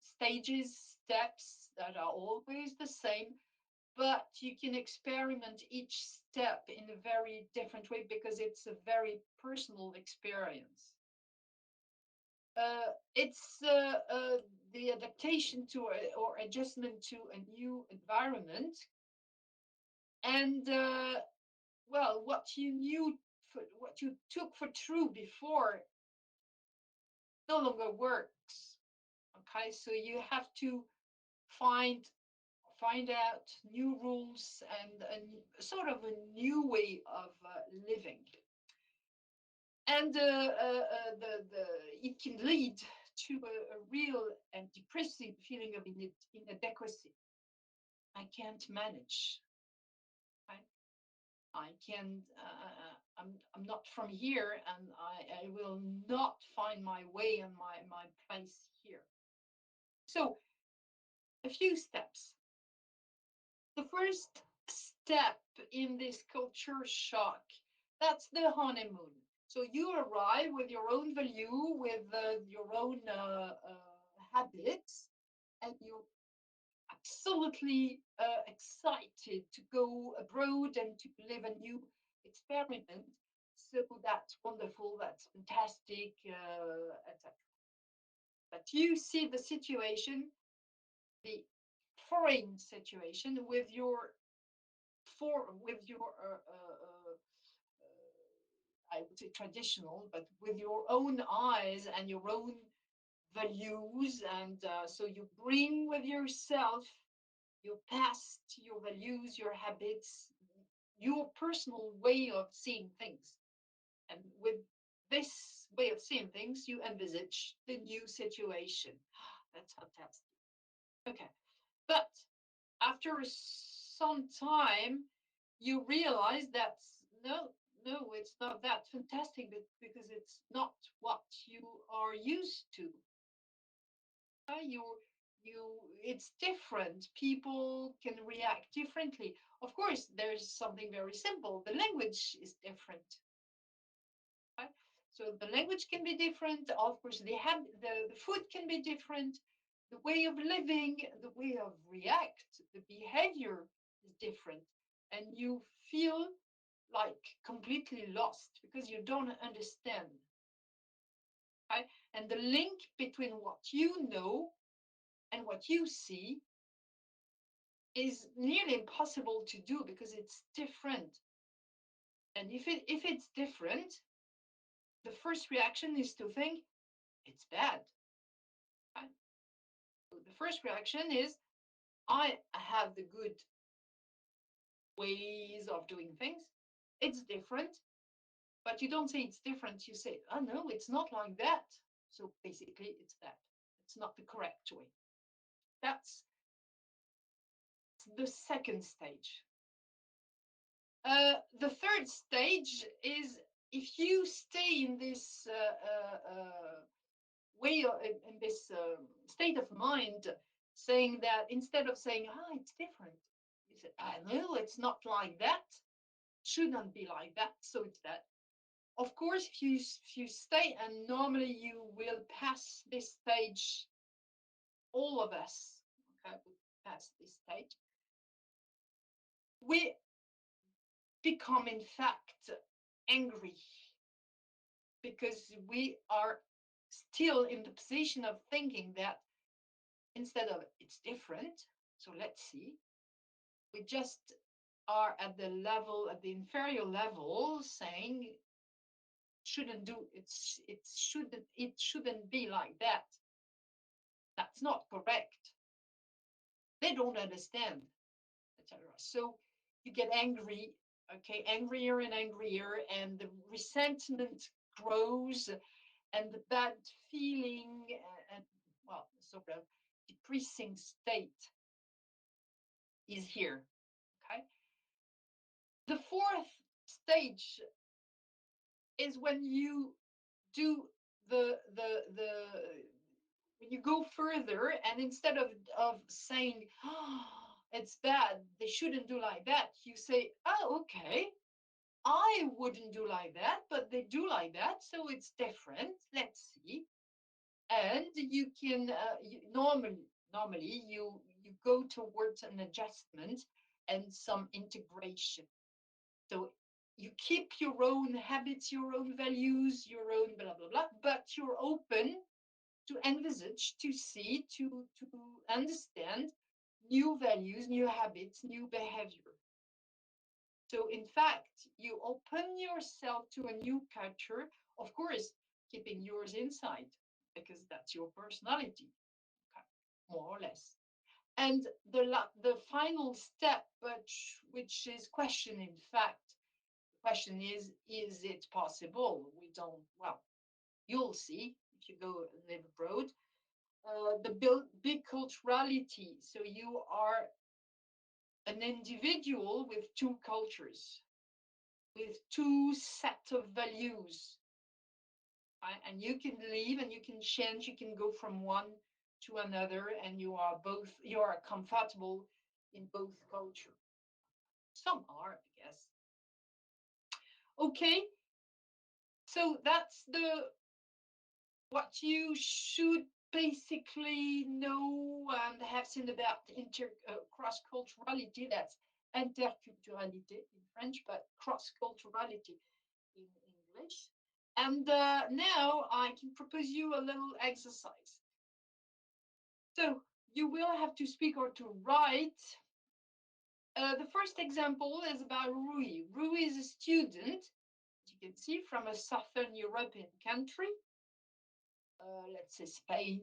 stages, steps that are always the same, but you can experiment each step in a very different way because it's a very personal experience. It's the adaptation to or adjustment to a new environment, and well, what you took for true before no longer works. Okay, so you have to find out new rules and a sort of a new way of living. And the it can lead to a real and depressing feeling of inadequacy. I can't manage. I can. I'm not from here, and I will not find my way and my place here. So a few steps. The first step in this culture shock, that's the honeymoon. So you arrive with your own value, with your own habits, and you're absolutely excited to go abroad and to live a new experiment. So that's wonderful, that's fantastic, etc. But you see the situation, the foreign situation, with your I would say traditional, but with your own eyes and your own values, and so you bring with yourself your past, your values, your habits, your personal way of seeing things, and with this way of seeing things, you envisage the new situation. That's fantastic. Okay, but after some time, you realize that no, it's not that fantastic, because it's not what you are used to. You it's different. People can react differently. Of course, there's something very simple. The language is different. Right? So the language can be different. Of course, the food can be different. The way of living, the way of react, the behavior is different, and you feel like completely lost because you don't understand. Right? And the link between what you know and what you see is nearly impossible to do because it's different. And if it's different, the first reaction is to think it's bad. Right? The first reaction is I have the good ways of doing things. It's different, but you don't say it's different. You say, oh no, it's not like that. So basically, it's that. It's not the correct way. That's the second stage. The third stage is if you stay in this way, in this state of mind, saying that instead of saying, it's different, you say, I know it's not like that, shouldn't be like that, so it's that. Of course, if you stay, and normally you will pass this stage, all of us, okay, will pass this stage. We become, in fact, angry because we are still in the position of thinking that instead of it's different, so let's see, we just are at the inferior level, saying shouldn't do it shouldn't be like that. That's not correct. They don't understand, etc. So you get angry, okay, angrier and angrier, and the resentment grows, and the bad feeling, and well, sort of depressing state is here. Okay. The fourth stage is when you do the when you go further, and instead of saying, oh, it's bad, they shouldn't do like that, you say, oh, okay, I wouldn't do like that, but they do like that, so it's different, let's see. And you can normally you go towards an adjustment and some integration. So you keep your own habits, your own values, your own blah blah blah, but you're open to envisage, to see, to understand new values, new habits, new behavior. So in fact, you open yourself to a new culture, of course, keeping yours inside, because that's your personality, okay, more or less. And the final step, which is question, in fact, the question is it possible? We don't, well, you'll see if you go and live abroad. The big culturality. So you are an individual with two cultures, with two set of values, right? And you can leave and you can change, you can go from one to another, and you are comfortable in both culture. Some are, I guess. Okay, so that's the what you should basically know and have seen about cross-culturality. That's interculturalité in French, but cross-culturality in English. And now I can propose you a little exercise. So you will have to speak or to write. The first example is about Rui. Rui is a student, as you can see, from a Southern European country. Let's say Spain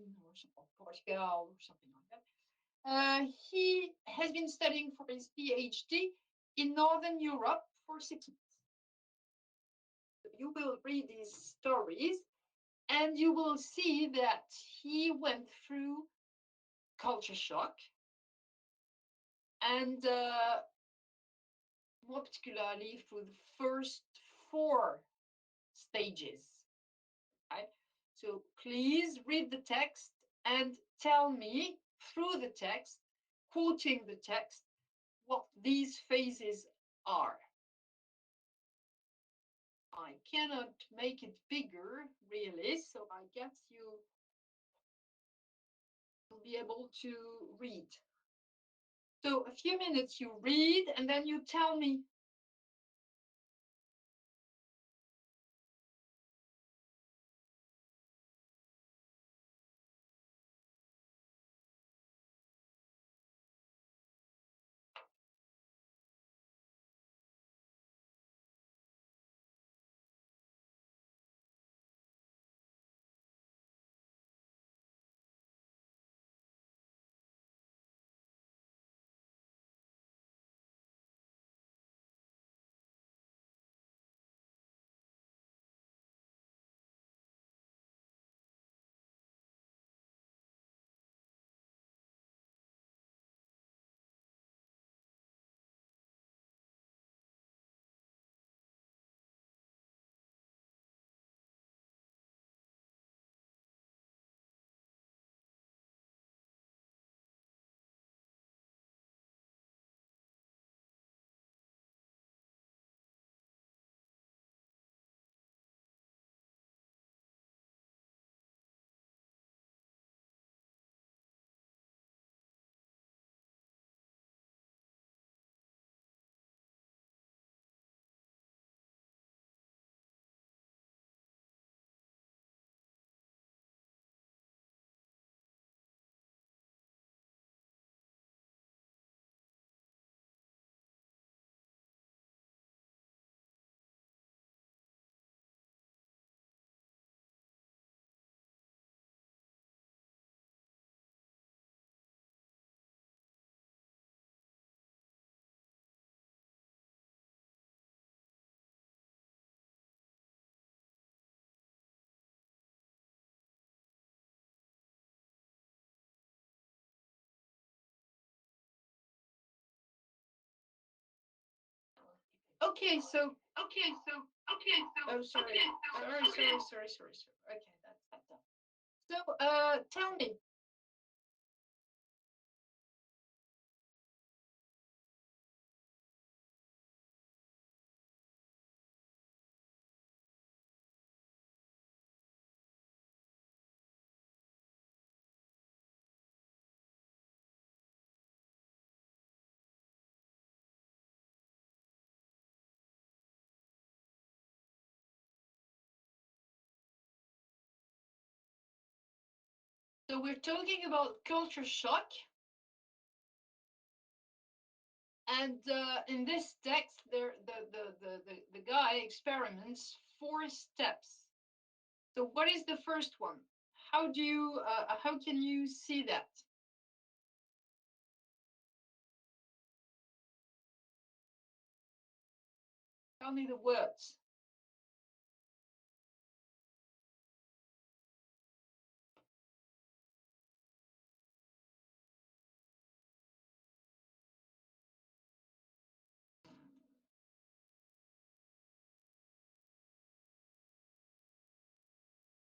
or Portugal or something like that. He has been studying for his PhD in Northern Europe for 6 months. You will read these stories and you will see that he went through culture shock. and more particularly for the first four stages. Right? So please read the text and tell me through the text, quoting the text, what these phases are. I cannot make it bigger, really, so I guess you will be able to read. So a few minutes you read, and then you tell me. Okay, so oh, sorry, okay, sorry. Okay, that's that done. So, tell me. So we're talking about culture shock, and in this text, there the guy experiments 4 steps. So what is the first one? How can you see that? Tell me the words.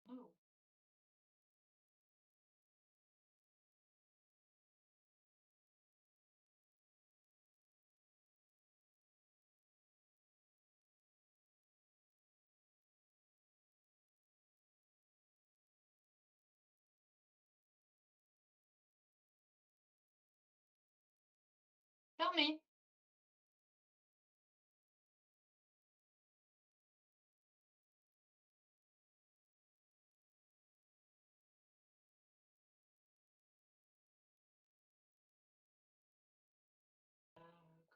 Oh. Tell me.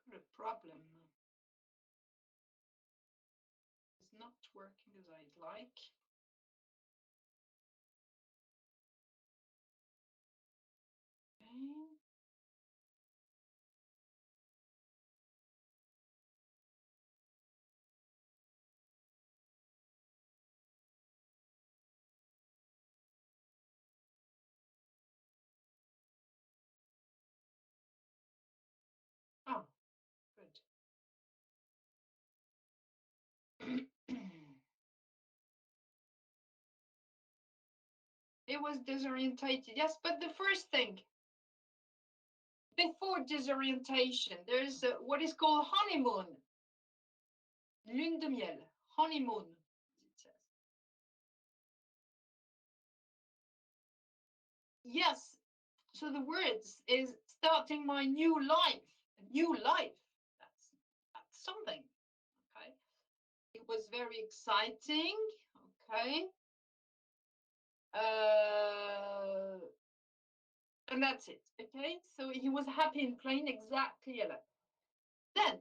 Got a problem. It's not working as I'd like. Okay. It was disorientated. Yes, but the first thing before disorientation, there's what is called honeymoon, lune de miel, honeymoon, as it says. Yes, so the words is starting my new life, new life. That's something. Okay, it was very exciting. Okay, uh, and that's it. Okay, so he was happy in plain exactly 11. Then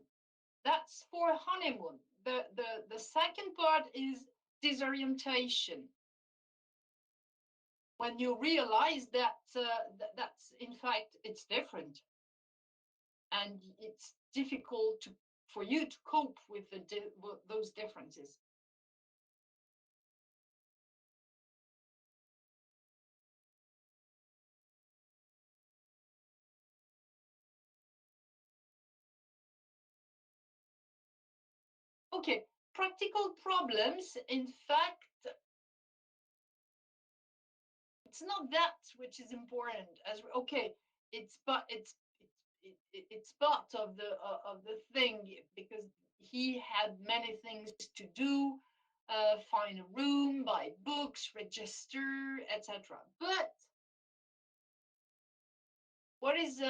that's for honeymoon. The second part is disorientation. When you realize that that's in fact it's different, and it's difficult for you to cope with those differences. Okay, practical problems. In fact, it's not that which is important. As okay, it's part of the thing because he had many things to do, find a room, buy books, register, etc. But what is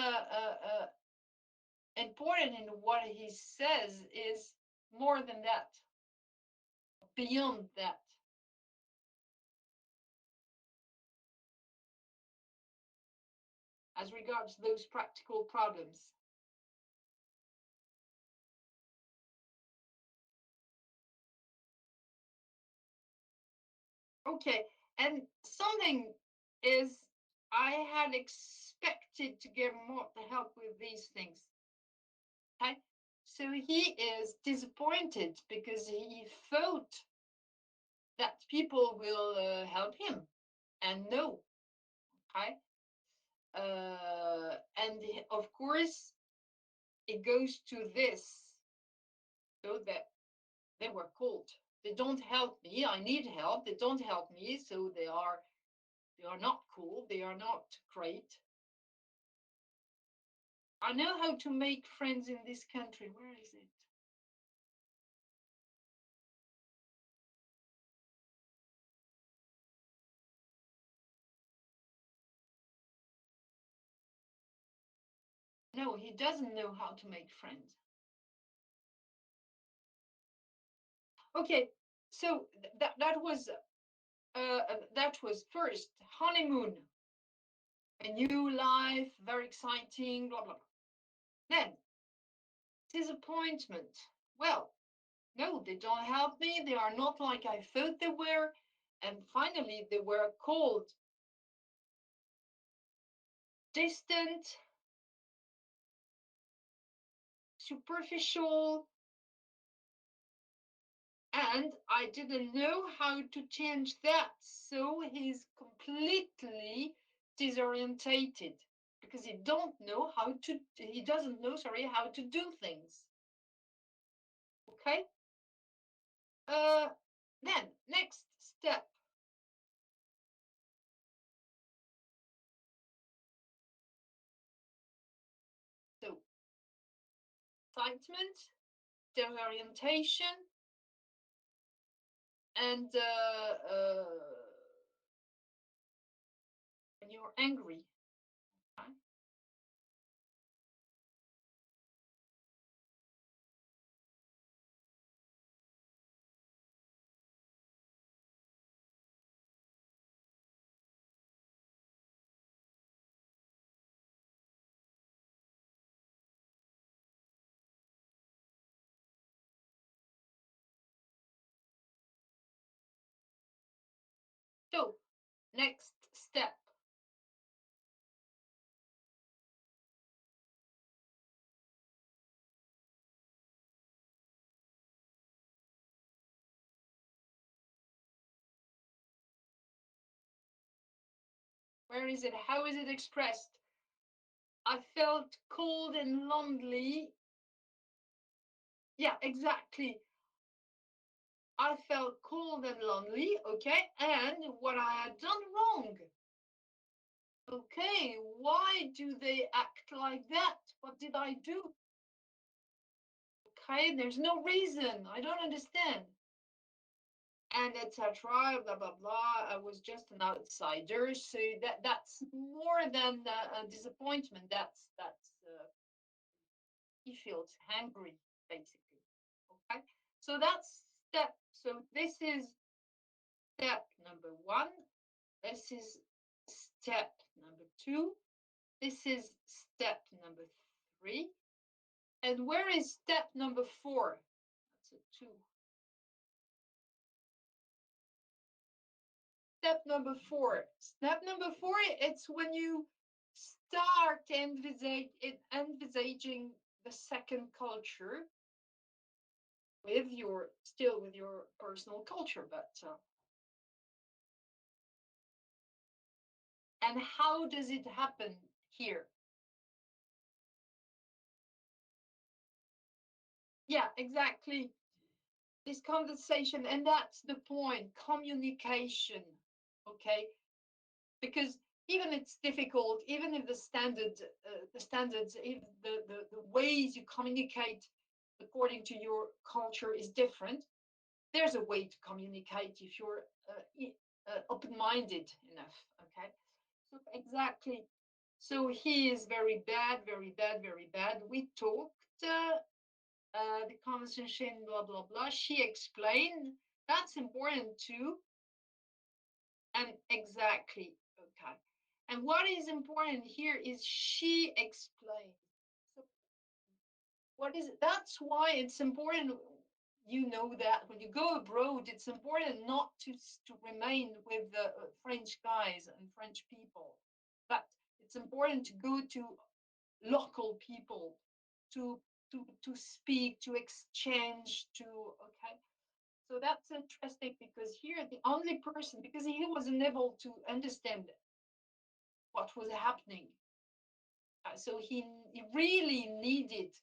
important in what he says is more than that, beyond that. As regards those practical problems. Okay, and something is I had expected to get more help with these things. Okay, so he is disappointed because he thought that people will help him, and no. Okay, and of course it goes to this, so that they were cold. They don't help me. I need help. They don't help me, so they are not cool. They are not great. I know how to make friends in this country. Where is it? No, he doesn't know how to make friends. Okay, so that was first honeymoon, a new life, very exciting, blah blah blah. Then disappointment. Well, no, they don't help me. They are not like I thought they were. And finally, they were cold, distant, superficial, and I didn't know how to change that. So he's completely disorientated because he doesn't know, sorry, how to do things. Okay. Uh, then next step. So excitement, disorientation, and when you're angry. Okay? So next step. Where is it? How is it expressed? I felt cold and lonely. Yeah, exactly. I felt cold and lonely, okay, and what I had done wrong. Okay, why do they act like that? What did I do? Okay, there's no reason. I don't understand. And etc. Blah blah blah. I was just an outsider, so that's more than a disappointment. That's he feels hungry basically. Okay, so that's step. So this is step number one. This is step number two. This is step number three. And where is step number four? That's a two. Step number four. Step number four, it's when you start envisaging the second culture with your still with your personal culture, but and how does it happen here? Yeah, exactly. This conversation, and that's the point, communication. Okay, because even it's difficult, even if the standards, if the ways you communicate according to your culture is different, there's a way to communicate if you're open-minded enough. Okay, so exactly. So he is very bad, very bad, very bad. We talked the conversation, blah blah blah. She explained that's important too, and exactly. Okay. And what is important here is she explained. So what is it? That's why it's important. You know that when you go abroad, it's important not to remain with the French guys and French people, but it's important to go to local people, to to speak, to exchange, to okay. So that's interesting because here the only person, because he was unable to understand what was happening. So he really needed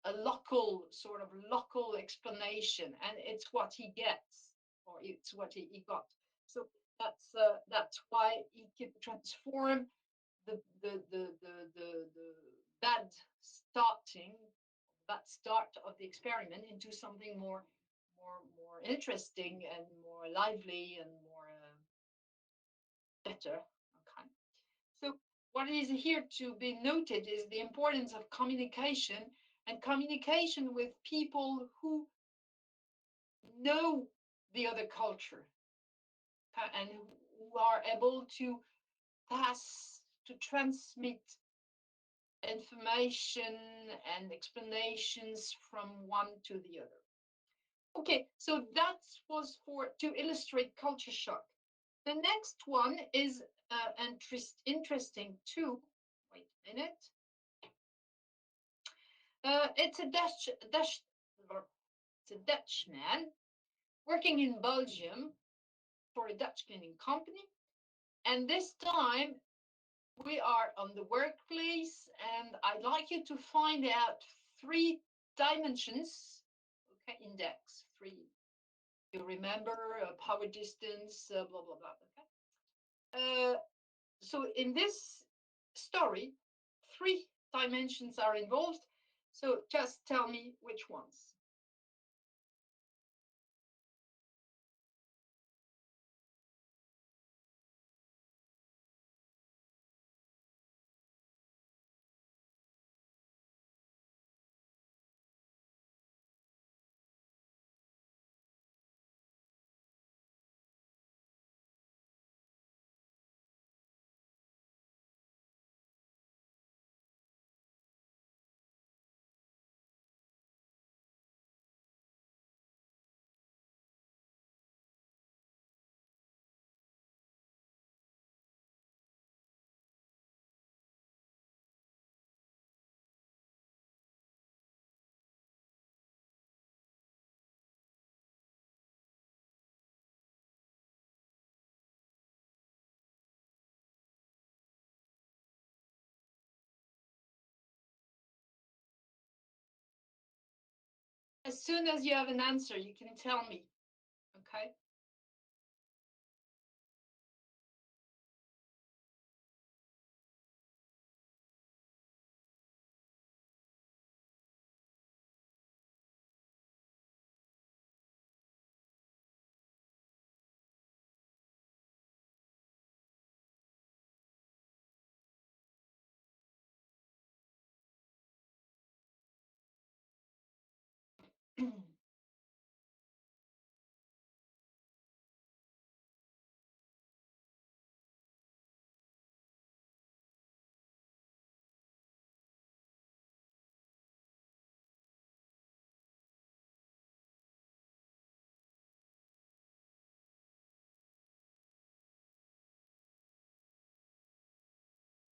a local sort of local explanation, and it's what he gets, or it's what he got. So that's why he could transform the bad starting that start of the experiment into something more interesting and more lively and more better. Okay. So what is here to be noted is the importance of communication and communication with people who know the other culture and who are able to transmit information and explanations from one to the other. Okay, so that was for to illustrate culture shock. The next one is interesting too. Wait a minute. It's a Dutchman working in Belgium for a Dutch cleaning company, and this time we are on the workplace, and I'd like you to find out three dimensions. Okay, index three. You remember power distance, blah blah blah. Okay. So in this story, three dimensions are involved. So just tell me which ones. As soon as you have an answer, you can tell me. Okay.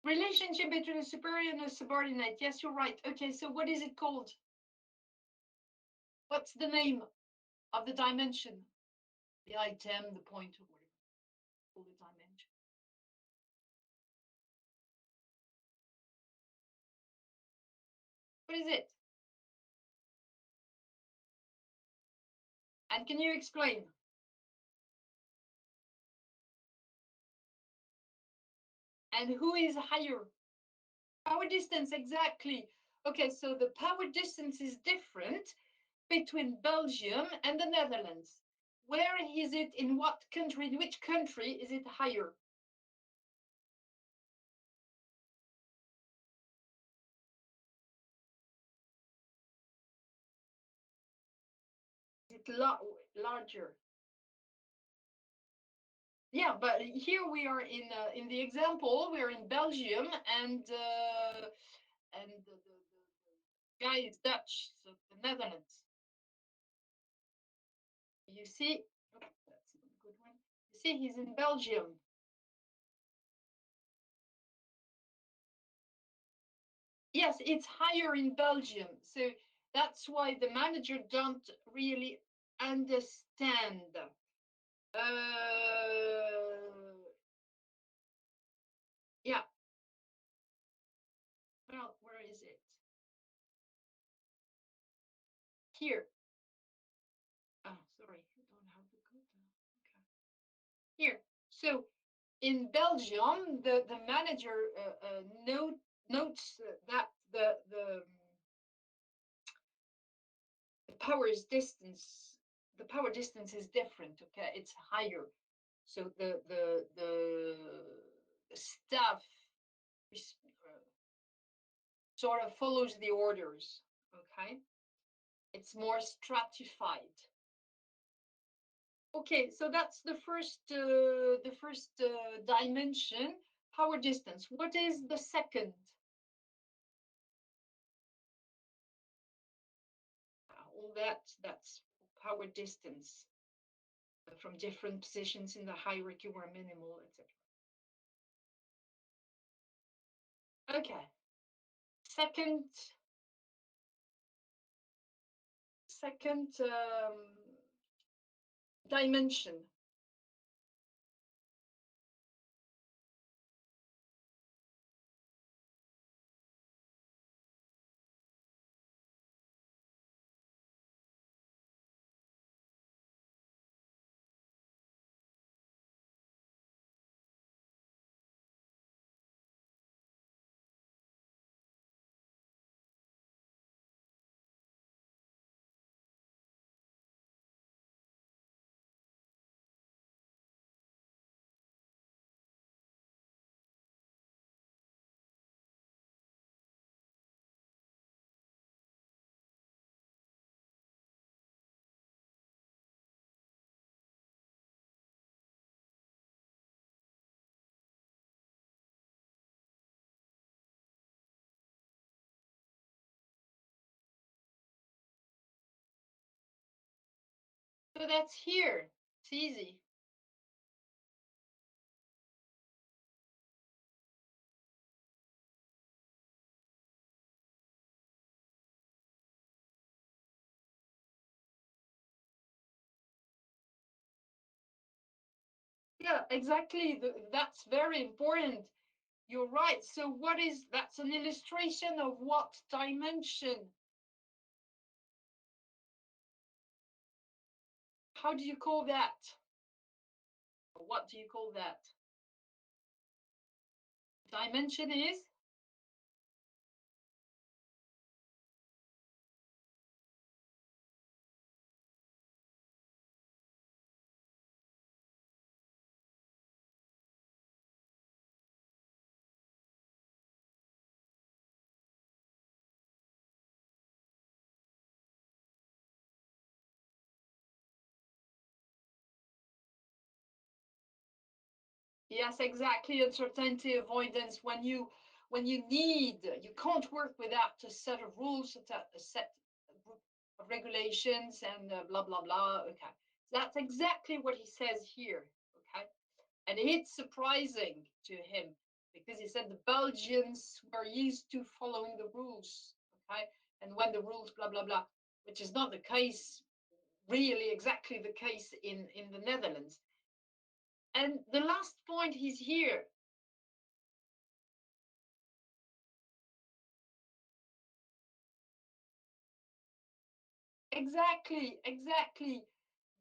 Relationship between a superior and a subordinate. Yes, you're right. Okay, so what is it called? What's the name of the dimension? The item, the point, or whatever. Call the dimension. What is it? And can you explain? And who is higher? Power distance, exactly. Okay, so the power distance is different between Belgium and the Netherlands. Where is it? In what country? In which country is it higher? Is it larger? Yeah, but here we are in the example. We're in Belgium, and the guy is Dutch, so the Netherlands. You see, oh, that's not a good one. You see, he's in Belgium. Yes, it's higher in Belgium, so that's why the manager don't really understand. Yeah. Well, where is it? Here. Oh, sorry, I don't have the code. Okay. Here. So in Belgium, the manager notes that the power distance is different. Okay, it's higher. So the staff sort of follows the orders. Okay, it's more stratified. Okay, so that's the first dimension, power distance. What is the second? All that's power distance from different positions in the hierarchy where minimal, etc. Okay, second dimension. So that's here. It's easy. Yeah, exactly. That's very important. You're right. So what is that's an illustration of what dimension? how do you call that? What do you call that? Dimension is? Yes, exactly. Uncertainty avoidance. When you need, you can't work without a set of rules, a set group of regulations, and blah blah blah. Okay, that's exactly what he says here. Okay, and it's surprising to him because he said the Belgians were used to following the rules. Okay, and when the rules blah blah blah, which is not the case, really exactly the case in the Netherlands. And the last point he's here. Exactly, exactly.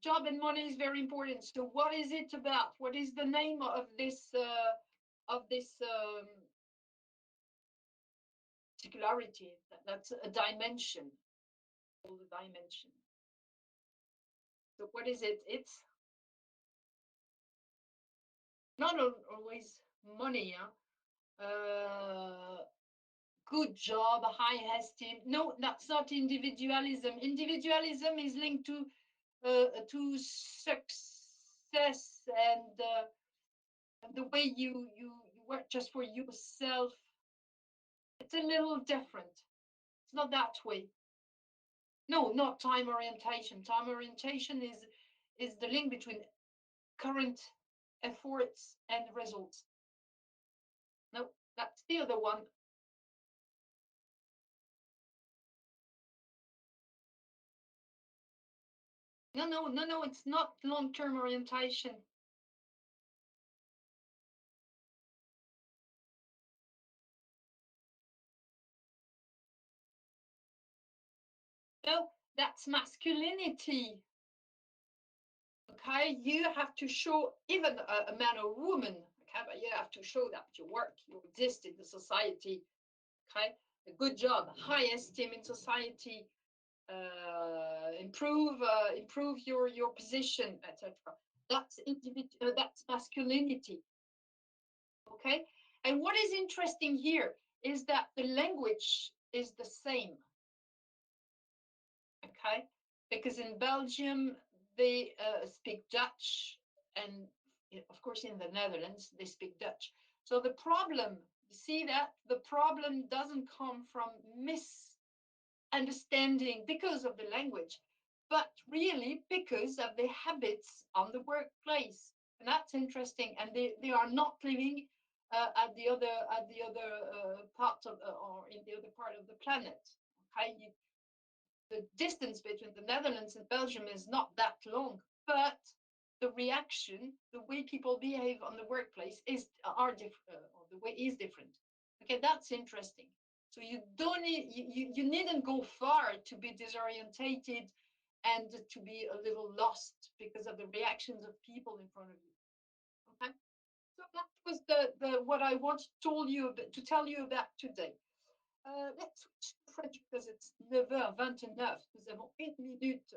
Job and money is very important. So, what is it about? What is the name of this particularity? That's a dimension. Called a dimension. So, what is it? It's not always money. Huh? Good job, high esteem. No, that's not individualism. Individualism is linked to success and the way you work just for yourself. It's a little different. It's not that way. No, not time orientation. Time orientation is the link between current efforts and results. No, that's the other one. No, no, no, no, it's not long-term orientation. No, that's masculinity. Okay, you have to show, even a man or woman, okay, but you have to show that you work, you exist in the society. Okay, a good job, high esteem in society, improve your position, etc. That's that's masculinity. Okay, and what is interesting here is that the language is the same. Okay, because in Belgium they speak Dutch, and of course in the Netherlands they speak Dutch. So the problem, you see that the problem doesn't come from misunderstanding because of the language, but really because of the habits on the workplace, and that's interesting. And they are not living at the other part of or in the other part of the planet. Okay, the distance between the Netherlands and Belgium is not that long, but the reaction, the way people behave on the workplace are different, or the way is different. Okay, that's interesting. So you don't need you needn't go far to be disorientated and to be a little lost because of the reactions of people in front of you. Okay, so that was the what I wanted to tell you about today. Let's switch to French because it's 9h29. Nous avons une minute.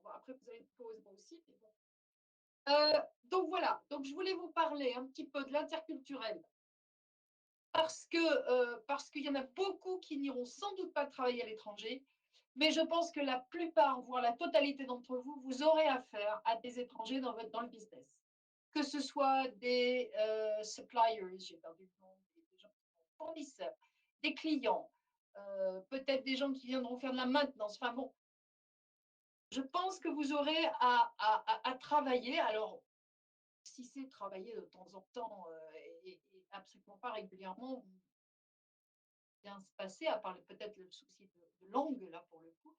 Bon, après, vous avez une pause, moi aussi. Mais bon. Donc voilà, donc je voulais vous parler un petit peu de l'interculturel parce qu'il y en a beaucoup qui n'iront sans doute pas travailler à l'étranger, mais je pense que la plupart, voire la totalité d'entre vous, vous aurez affaire à des étrangers dans le business. Que ce soit des suppliers, j'ai perdu le nom, des gens qui sont fournisseurs, des clients, peut-être des gens qui viendront faire de la maintenance. Enfin bon, je pense que vous aurez à travailler. Alors, si c'est travailler de temps en temps et absolument pas régulièrement, bien se passer, à part peut-être le souci de langue, là, pour le coup.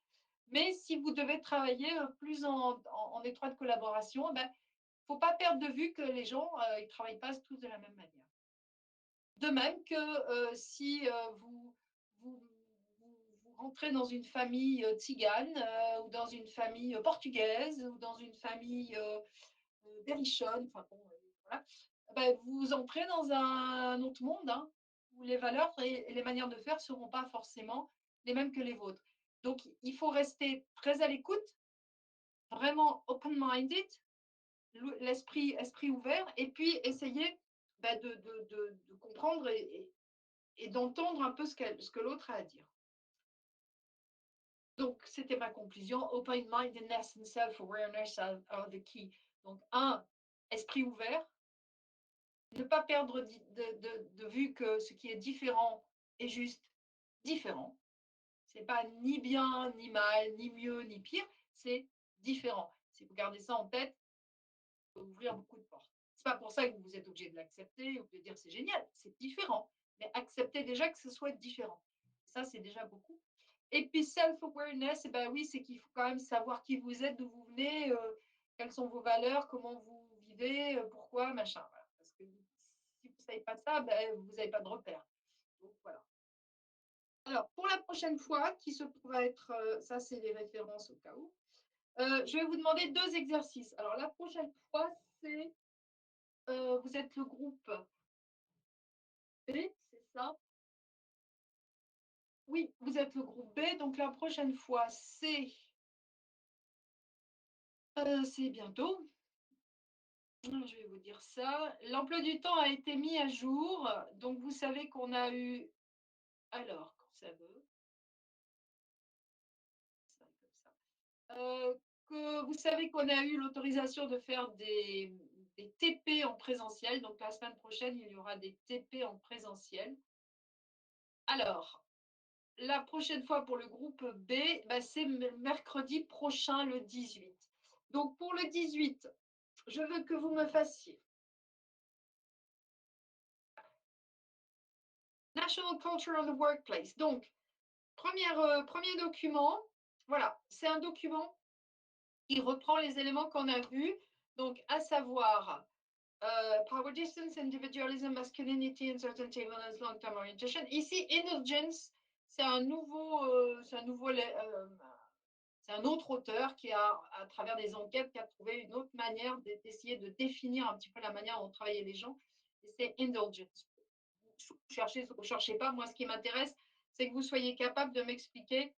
Mais si vous devez travailler plus en étroite collaboration, ben, faut pas perdre de vue que les gens, ils travaillent pas tous de la même manière. De même que si vous rentrez dans une famille tzigane ou dans une famille portugaise ou dans une famille berrichonne, enfin bon, voilà, ben, vous entrez dans un autre monde hein, où les valeurs et les manières de faire ne seront pas forcément les mêmes que les vôtres. Donc, il faut rester très à l'écoute, vraiment open-minded, l'esprit ouvert, et puis essayer ben, de comprendre et d'entendre un peu ce que l'autre a à dire. Donc, c'était ma conclusion. Open-mindedness and self-awareness are the key. Donc, esprit ouvert, ne pas perdre de vue que ce qui est différent est juste différent. C'est pas ni bien, ni mal, ni mieux, ni pire, c'est différent. Si vous gardez ça en tête, ça va ouvrir beaucoup de portes. C'est pas pour ça que vous êtes obligé de l'accepter ou de dire c'est génial, c'est différent. Mais acceptez déjà que ce soit différent. Ça, c'est déjà beaucoup. Et puis self-awareness, eh ben oui, c'est qu'il faut quand même savoir qui vous êtes, d'où vous venez, quelles sont vos valeurs, comment vous vivez, pourquoi, machin. Voilà. Parce que si vous ne savez pas ça, ben, vous n'avez pas de repère. Donc voilà. Alors, pour la prochaine fois, qui se pourra être, ça c'est les références au cas où, je vais vous demander 2 exercices. Alors, la prochaine fois, c'est, vous êtes le groupe B, c'est ça? Oui, vous êtes le groupe B, donc la prochaine fois, c'est bientôt. Je vais vous dire ça. L'emploi du temps a été mis à jour, donc vous savez qu'on a eu, alors, quand ça veut, ça comme ça. Que vous savez qu'on a eu l'autorisation de faire des TP en présentiel. Donc, la semaine prochaine, il y aura des TP en présentiel. Alors, la prochaine fois pour le groupe B, bah, c'est mercredi prochain, le 18. Donc, pour le 18, je veux que vous me fassiez National Culture on the Workplace. Donc, premier document, voilà, c'est un document qui reprend les éléments qu'on a vus. Donc, à savoir power distance, individualism, masculinity, uncertainty, violence, long-term orientation. Ici, indulgence, c'est c'est un autre auteur qui a, à travers des enquêtes, qui a trouvé une autre manière d'essayer de définir un petit peu la manière dont travaillaient les gens. Et c'est indulgence. Vous cherchez, vous ne cherchez pas. Moi, ce qui m'intéresse, c'est que vous soyez capable de m'expliquer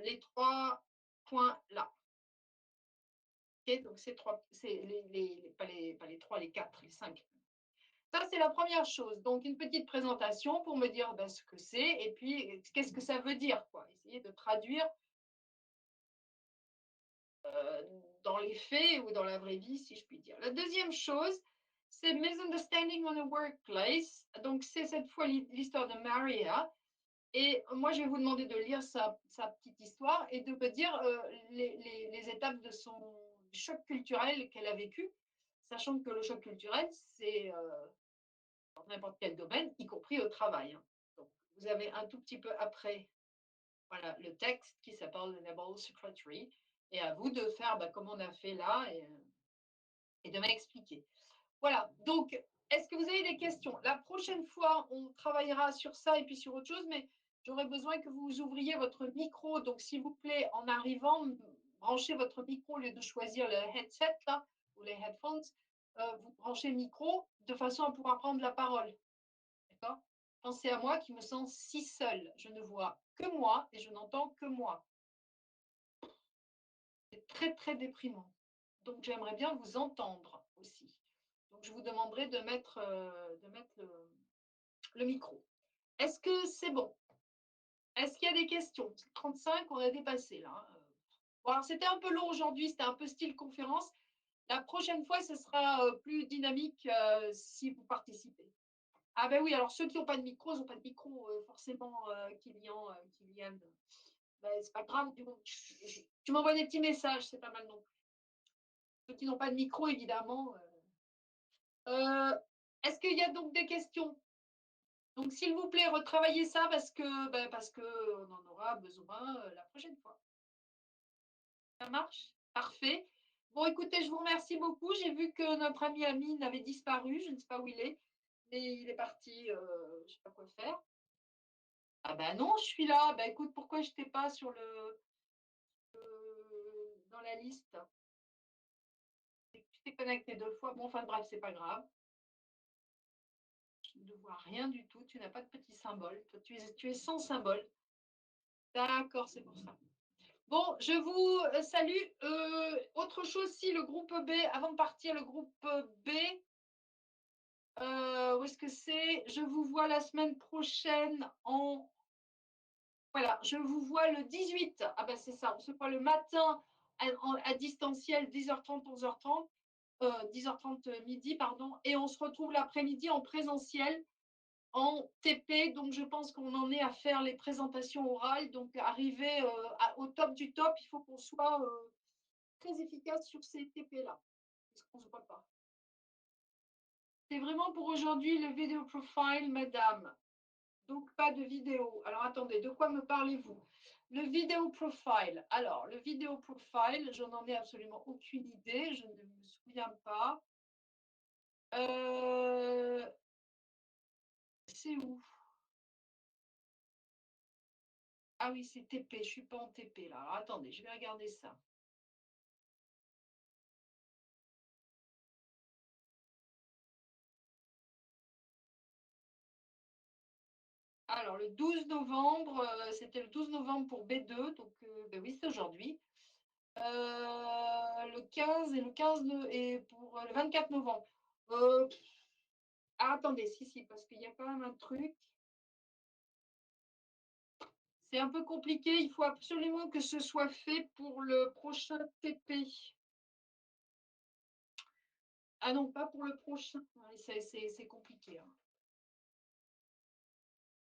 les 3 points là. Okay, donc, c'est pas les 3, les 4, les 5. Ça, c'est la première chose. Donc, une petite présentation pour me dire ben, ce que c'est et puis qu'est-ce que ça veut dire, quoi. Essayer de traduire dans les faits ou dans la vraie vie, si je puis dire. La deuxième chose, c'est Misunderstanding on a Workplace. Donc, c'est cette fois l'histoire de Maria. Et moi, je vais vous demander de lire sa petite histoire et de me dire les étapes de son choc culturel qu'elle a vécu, sachant que le choc culturel, c'est dans n'importe quel domaine, y compris au travail. Hein. Donc, vous avez un tout petit peu après voilà, le texte qui s'appelle The Nebel Secretary, et à vous de faire bah, comme on a fait là et de m'expliquer. Voilà, donc est-ce que vous avez des questions? La prochaine fois, on travaillera sur ça et puis sur autre chose, mais j'aurais besoin que vous ouvriez votre micro. Donc, s'il vous plaît, en arrivant, branchez votre micro au lieu de choisir le headset là, ou les headphones. Vous branchez le micro de façon à pouvoir prendre la parole. D'accord? Pensez à moi qui me sens si seule. Je ne vois que moi et je n'entends que moi. C'est très, très déprimant. Donc, j'aimerais bien vous entendre aussi. Donc, je vous demanderai de mettre le micro. Est-ce que c'est bon? Est-ce qu'il y a des questions? 35, on a dépassé là. Bon, alors, c'était un peu long aujourd'hui, c'était un peu style conférence. La prochaine fois, ce sera plus dynamique si vous participez. Ah ben oui, alors ceux qui n'ont pas de micro, ils n'ont pas de micro, forcément, Kylian, Kylian. Ben, c'est pas grave, tu m'envoies des petits messages, c'est pas mal non plus. Ceux qui n'ont pas de micro, évidemment. Est-ce qu'il y a donc des questions? Donc, s'il vous plaît, retravaillez ça parce que on en aura besoin la prochaine fois. Ça marche? Parfait. Bon, écoutez, je vous remercie beaucoup. J'ai vu que notre ami Amine avait disparu. Je ne sais pas où il est, mais il est parti, je ne sais pas quoi faire. Ah bah non, je suis là. Bah écoute, pourquoi je t'ai pas sur dans la liste? C'est que tu t'es connecté 2 fois. Bon, enfin bref, c'est pas grave. Je ne vois rien du tout. Tu n'as pas de petit symbole. Toi, tu es sans symbole. D'accord, c'est pour ça. Bon, je vous salue. Autre chose, si le groupe B, avant de partir, le groupe B, où est-ce que c'est? Je vous vois la semaine prochaine en. Voilà, je vous vois le 18. Ah ben c'est ça, on se voit le matin à distanciel 10h30, 11h30, 10h30 midi, pardon, et on se retrouve l'après-midi en présentiel en TP. Donc je pense qu'on en est à faire les présentations orales. Donc arriver au top du top, il faut qu'on soit très efficace sur ces TP-là, parce qu'on ne se voit pas. C'est vraiment pour aujourd'hui le video profile, madame. Donc, pas de vidéo. Alors, attendez, de quoi me parlez-vous? Le vidéo profile. Alors, le vidéo profile, je n'en ai absolument aucune idée. Je ne me souviens pas. C'est où? Ah oui, c'est TP. Je ne suis pas en TP là. Alors, attendez, je vais regarder ça. Alors, le 12 novembre, c'était le 12 novembre pour B2. Donc, ben oui, c'est aujourd'hui. Le 15 et le 15 et pour le 24 novembre. Attendez, si, parce qu'il y a quand même un truc. C'est un peu compliqué. Il faut absolument que ce soit fait pour le prochain TP. Ah non, pas pour le prochain. C'est compliqué. Hein.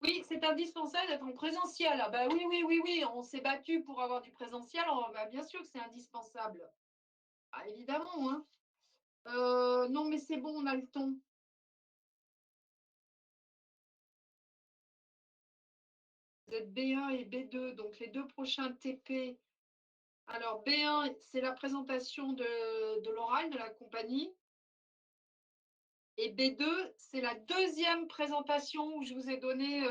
Oui, c'est indispensable d'être en présentiel. Ah bah oui. On s'est battu pour avoir du présentiel. Bah, bien sûr que c'est indispensable. Ah, évidemment. Hein. Non, mais c'est bon, on a le temps. Vous êtes B1 et B2, donc les deux prochains TP. Alors, B1, c'est la présentation de l'oral de la compagnie. Et B2, c'est la deuxième présentation où je vous ai donné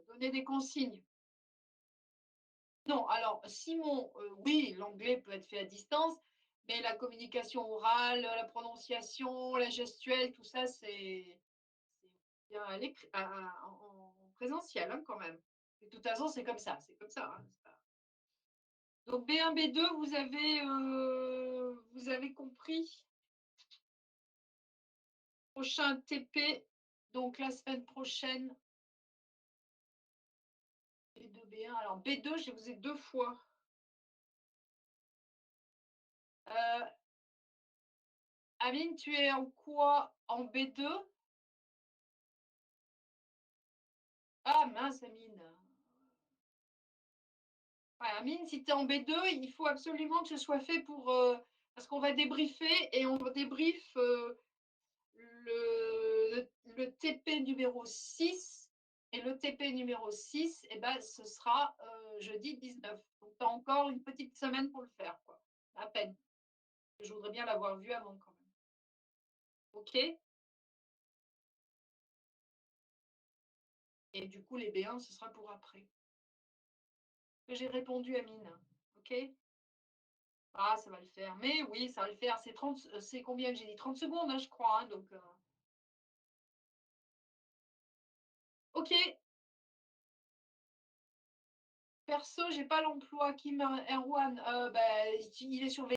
donné des consignes. Non, alors Simon, oui, l'anglais peut être fait à distance, mais la communication orale, la prononciation, la gestuelle, tout ça, c'est bien en présentiel hein, quand même. Et de toute façon, c'est comme ça, Hein, Donc B1, B2, vous avez compris. Prochain TP, donc la semaine prochaine. B2, B1. Alors B2, je vous ai 2 fois. Amine, tu es en quoi? En B2? Ah mince, Amine. Ouais, Amine, si tu es en B2, il faut absolument que ce soit fait pour. Parce qu'on va débriefer et on débriefe le TP numéro 6. Et le TP numéro 6, eh ben, ce sera jeudi 19. Donc, tu as encore une petite semaine pour le faire, quoi. À peine. Je voudrais bien l'avoir vu avant quand même. OK? Et du coup, les B1, ce sera pour après. J'ai répondu à Mine. OK? Ah, ça va le faire. Mais oui, ça va le faire. C'est combien que j'ai dit? 30 secondes, hein, je crois. Hein, donc, OK. Perso, j'ai pas l'emploi. Kim Erwan, bah, il est surveillé.